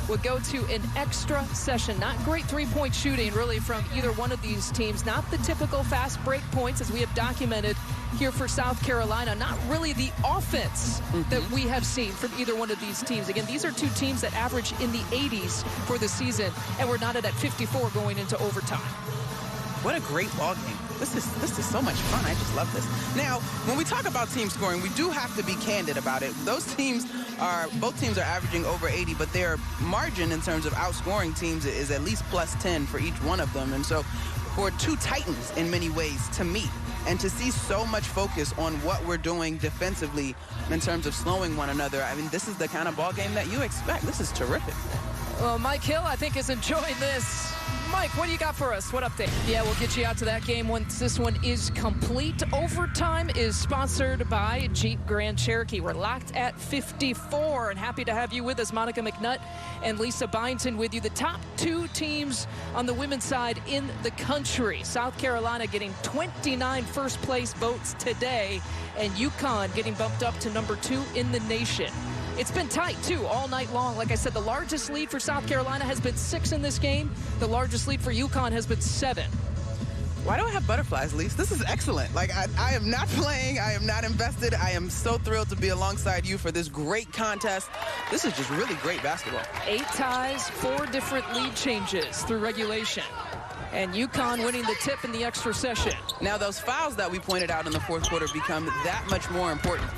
would go to an extra session? Not great three-point shooting, really, from either one of these teams. Not the typical fast break points, as we have documented here for South Carolina. Not really the offense that we have seen from either one of these teams. Again, these are 2 teams that average in the 80s for the season, and we're not at 54 going into overtime. What a great ball game. This is so much fun. I just love this. Now, when we talk about team scoring, we do have to be candid about it. Both teams are averaging over 80, but their margin in terms of outscoring teams is at least +10 for each one of them. And so for 2 titans in many ways to meet and to see so much focus on what we're doing defensively in terms of slowing one another, I mean, this is the kind of ball game that you expect. This is terrific. Well, Mike Hill, I think, is enjoying this. Mike, what do you got for us? What update? Yeah, we'll get you out to that game once this one is complete. Overtime is sponsored by Jeep Grand Cherokee. We're locked at 54, and happy to have you with us, Monica McNutt and Lisa Byington with you. The top 2 teams on the women's side in the country. South Carolina getting 29 first-place votes today, and UConn getting bumped up to #2 in the nation. It's been tight, too, all night long. Like I said, the largest lead for South Carolina has been 6 in this game. The largest lead for UConn has been 7. Why do I have butterflies, Lise? This is excellent. Like, I am not playing. I am not invested. I am so thrilled to be alongside you for this great contest. This is just really great basketball. 8 ties, 4 different lead changes through regulation. And UConn winning the tip in the extra session. Now, those fouls that we pointed out in the fourth quarter become that much more important.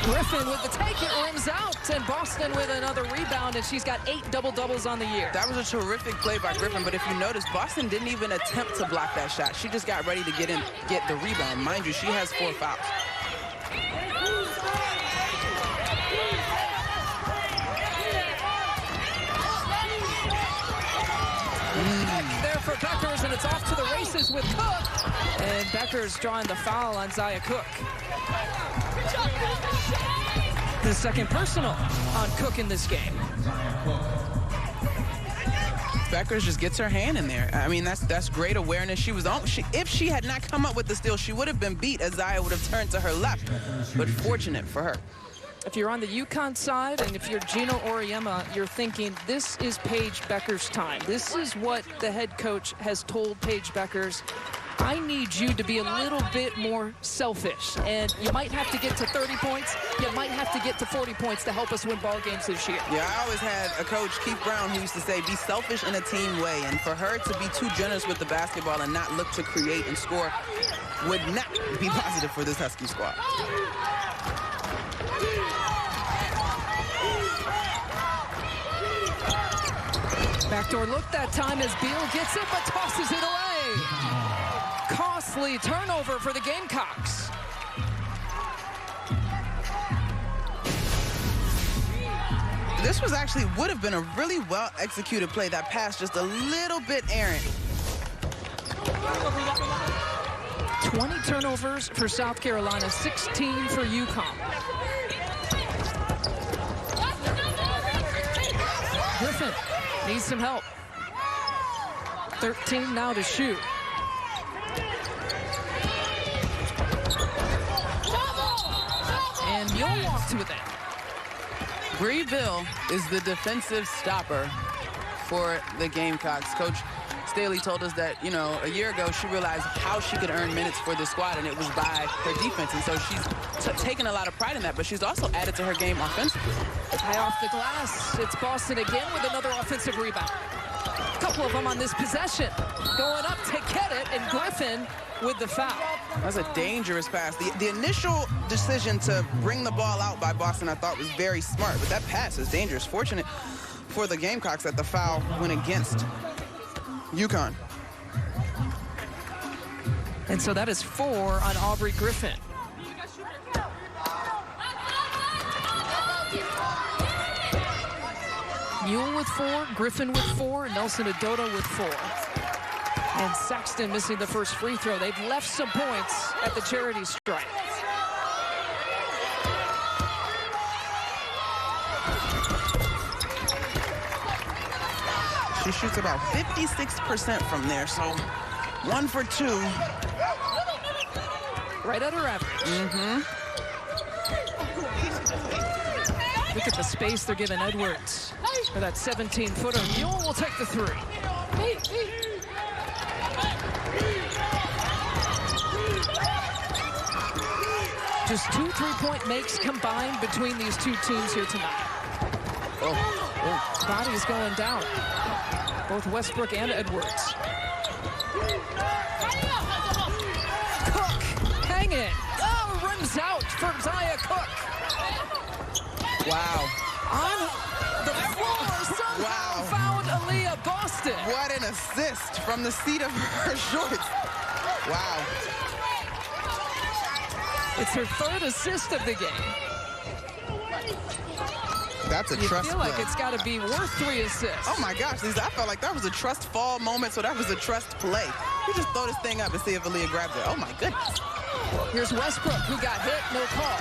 Griffin with the take, it rims out, and Boston with another rebound, and she's got 8 double-doubles on the year. That was a terrific play by Griffin, but if you notice, Boston didn't even attempt to block that shot. She just got ready to get the rebound. Mind you, she has 4 fouls. There for Beckers, and it's off to the races with Cook. And Beckers drawing the foul on Zaya Cook. The second personal on Cook in this game. Beckers just gets her hand in there. I mean, that's great awareness. If she had not come up with the steal, she would have been beat as Zaya would have turned to her left. But fortunate for her. If you're on the UConn side and if you're Gino Auriemma, you're thinking this is Paige Beckers' time. This is what the head coach has told Paige Beckers. I need you to be a little bit more selfish, and you might have to get to 30 points. You might have to get to 40 points to help us win ball games this year. Yeah, I always had a coach, Keith Brown, who used to say, be selfish in a team way. And for her to be too generous with the basketball and not look to create and score would not be positive for this Husky squad. Backdoor look that time as Beal gets it, but tosses it away. Costly turnover for the Gamecocks. This would have been a really well executed play. That pass just a little bit errant. 20 turnovers for South Carolina, 16 for UConn. Griffin needs some help. 13 now to shoot. And Mule walked with it. Bree Bill is the defensive stopper for the Gamecocks. Coach Staley told us that, you know, a year ago she realized how she could earn minutes for this squad, and it was by her defense. And so she's taken a lot of pride in that, but she's also added to her game offensively. High off the glass. It's Boston again with another offensive rebound. A couple of them on this possession. Going up to get it, and Griffin with the foul. That's a dangerous pass. The initial decision to bring the ball out by Boston I thought was very smart, but that pass is dangerous. Fortunate for the Gamecocks that the foul went against UConn. And so that is 4 on Aubrey Griffin. Mule with 4, Griffin with 4, Nelson Adota with 4. And Sexton missing the first free throw. They've left some points at the charity stripe. She shoots about 56% from there, so 1 for 2. Right at her average. Look at the space they're giving Edwards for that 17-footer. Mule will take the 3. Just 2 3-point makes combined between these two teams here tonight. Bodies going down. Both Westbrook and Edwards. Cook hanging. Oh, runs out for Zaya Cook. Wow. On the floor, somehow found Aaliyah Boston. What an assist from the seat of her shorts. Wow. It's her 3rd assist of the game. That's a You trust feel like play. it's got to be worth 3 assists. Oh my gosh, I felt like that was a trust fall moment, so that was a trust play. You just throw this thing up and see if Aaliyah grabs it. Oh my goodness. Here's Westbrook, who got hit, no call.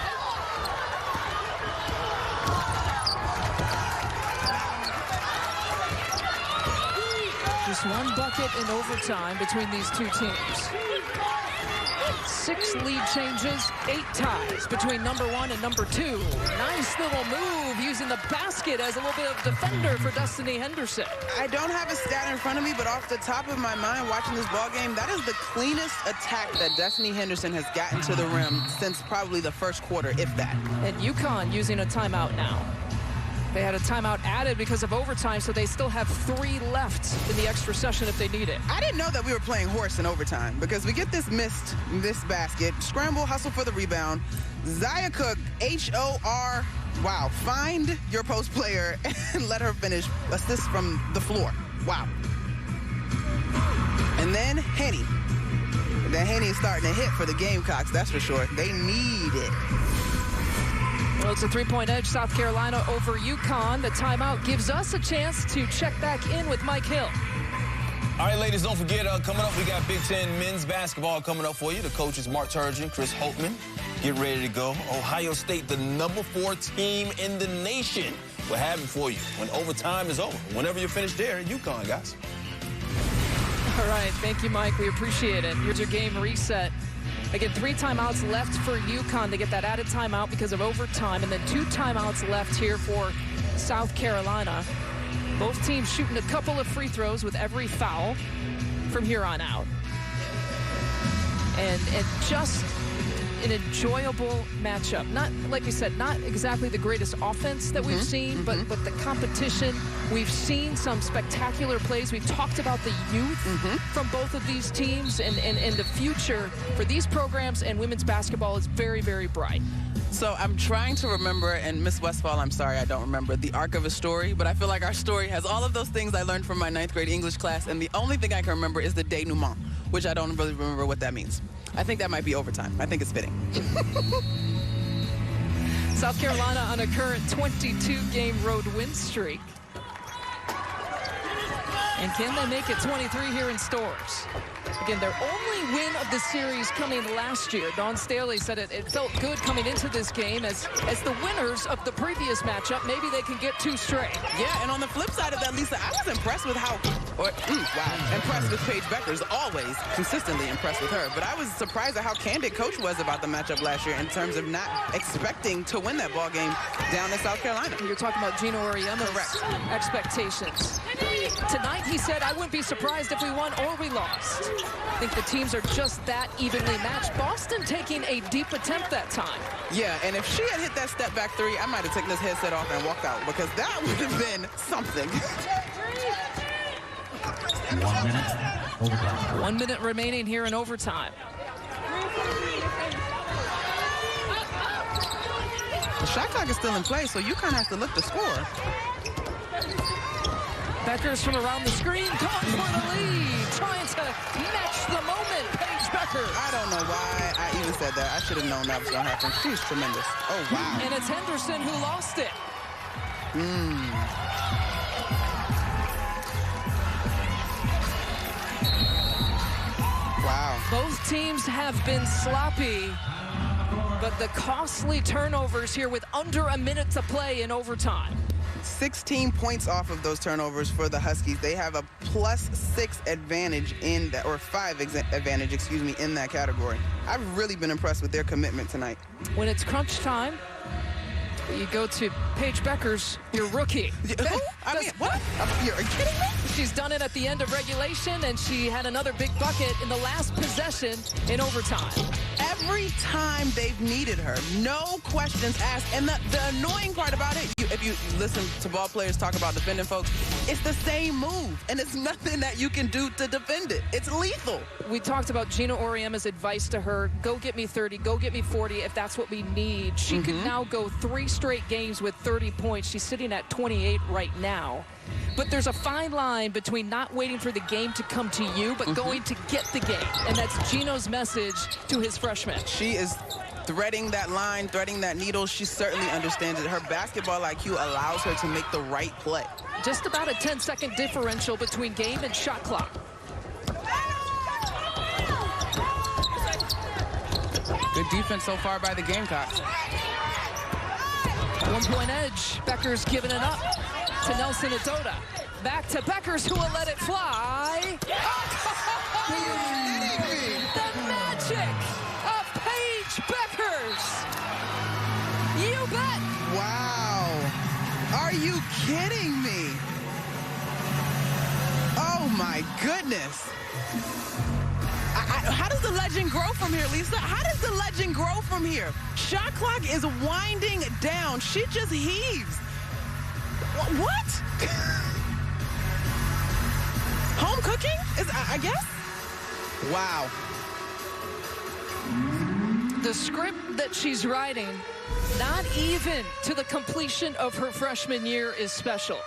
Just 1 bucket in overtime between these two teams. 6 lead changes, 8 ties between number 1 and number 2. Nice little move using the basket as a little bit of defender for Destiny Henderson. I don't have a stat in front of me, but off the top of my mind watching this ball game, that is the cleanest attack that Destiny Henderson has gotten to the rim since probably the first quarter, if that. And UConn using a timeout now. They had a timeout added because of overtime, so they still have 3 left in the extra session if they need it. I didn't know that we were playing horse in overtime because we get this basket, scramble, hustle for the rebound. Zaya Cook, H-O-R, wow, find your post player and let her finish. Assist from the floor. Wow. And then Henny. Then Henny is starting to hit for the Gamecocks, that's for sure. They need it. Well, it's a 3-point edge, South Carolina over UConn. The timeout gives us a chance to check back in with Mike Hill. All right, ladies, don't forget, coming up, we got Big Ten men's basketball coming up for you. The coaches, Mark Turgeon, Chris Holtman. Get ready to go. Ohio State, the #4 team in the nation. We'll have it for you when overtime is over. Whenever you're finished there at UConn, guys. All right, thank you, Mike. We appreciate it. Here's your game reset. Again, 3 timeouts left for UConn. They get that added timeout because of overtime, and then 2 timeouts left here for South Carolina. Both teams shooting a couple of free throws with every foul from here on out. And just an enjoyable matchup. Not, like we said, not exactly the greatest offense that we've seen, but the competition. We've seen some spectacular plays. We've talked about the youth from both of these teams, and the future for these programs and women's basketball is very, very bright. So I'm trying to remember, and Miss Westfall, I'm sorry I don't remember the arc of a story, but I feel like our story has all of those things I learned from my 9th grade English class, and the only thing I can remember is the denouement, which I don't really remember what that means. I think that might be overtime. I think it's fitting. South Carolina on a current 22-game road win streak. And can they make it 23 here in Storrs? Again, their only win of the series coming last year. Dawn Staley said it felt good coming into this game as the winners of the previous matchup. Maybe they can get 2 straight. Yeah, and on the flip side of that, Lisa, I was impressed with impressed with Paige Beckers, always consistently impressed with her. But I was surprised at how candid Coach was about the matchup last year in terms of not expecting to win that ball game down in South Carolina. You're talking about Gino Auriemma's expectations. Tonight, he said, I wouldn't be surprised if we won or we lost. I think the teams are just that evenly matched. Boston taking a deep attempt that time. Yeah, and if she had hit that step back 3, I might have taken this headset off and walked out, because that would have been something. 1 minute. Overtime. 1 minute remaining here in overtime. The shot clock is still in play, so UConn has to look to score. Beckers from around the screen, going for the lead, trying to match the moment. Paige Beckers. I don't know why I even said that. I should have known that was going to happen. She's tremendous. Oh, wow. And it's Henderson who lost it. Wow. Both teams have been sloppy, but the costly turnovers here with under a minute to play in overtime. 16 points off of those turnovers for the Huskies. They have a +6 advantage in that, or 5 advantage, excuse me, in that category. I've really been impressed with their commitment tonight. When it's crunch time, you go to Paige Beckers, your rookie. Who? I mean, what? Are you kidding me? She's done it at the end of regulation, and she had another big bucket in the last possession in overtime. Every time they've needed her, no questions asked. And the annoying part about it, if you listen to ball players talk about defending folks, it's the same move, and it's nothing that you can do to defend it. It's lethal. We talked about Gino Auriemma's advice to her, go get me 30, go get me 40 if that's what we need. She could now go 3 straight games with 30 points. She's sitting at 28 right now. But there's a fine line between not waiting for the game to come to you, but going to get the game. And that's Gino's message to his freshmen. She is threading that line, threading that needle. She certainly understands it. Her basketball IQ allows her to make the right play. Just about a 10-second differential between game and shot clock. Good defense so far by the Gamecocks. 1-point edge. Beckers giving it up to Nelson Adoda. Back to Beckers, who will let it fly. The magic of Paige Beckers. You bet. Wow. Are you kidding me? Oh, my goodness. How does the legend grow from here, Lisa? How does the legend grow from here? Shot clock is winding down. She just heaves. What? Home cooking? I guess? Wow. The script that she's writing, not even to the completion of her freshman year, is special.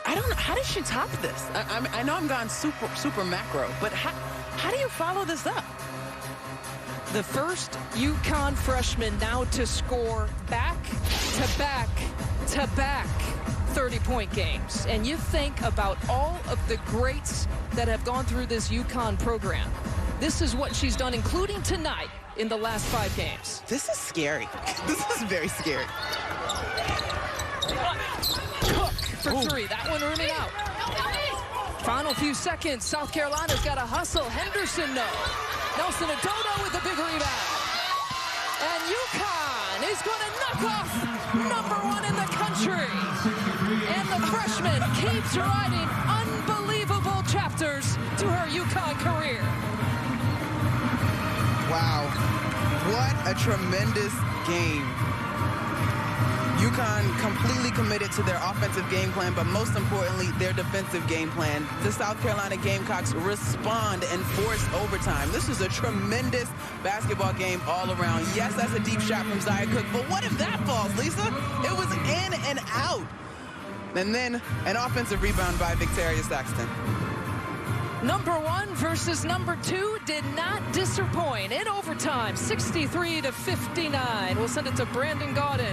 I don't know. How did she top this? I know I'm gone super macro, but how do you follow this up? The first UConn freshman now to score back-to-back 30-point games. And you think about all of the greats that have gone through this UConn program. This is what she's done, including tonight. in the last 5 games. This is scary. This is very scary. Cook for 3. That one rimming out. Final few seconds. South Carolina's got to hustle. Henderson, no. Nelson Adodo with a big rebound. And UConn is going to knock off #1 in the country. And the freshman keeps writing unbelievable chapters to her UConn career. Wow. What a tremendous game. UConn completely committed to their offensive game plan, but most importantly, their defensive game plan. The South Carolina Gamecocks respond and force overtime. This is a tremendous basketball game all around. Yes, that's a deep shot from Zia Cook, but what if that falls, Lisa? It was in and out. And then an offensive rebound by Victoria Saxton. #1 versus #2 did not disappoint in overtime, 63-59. We'll send it to Brandon Gaudin.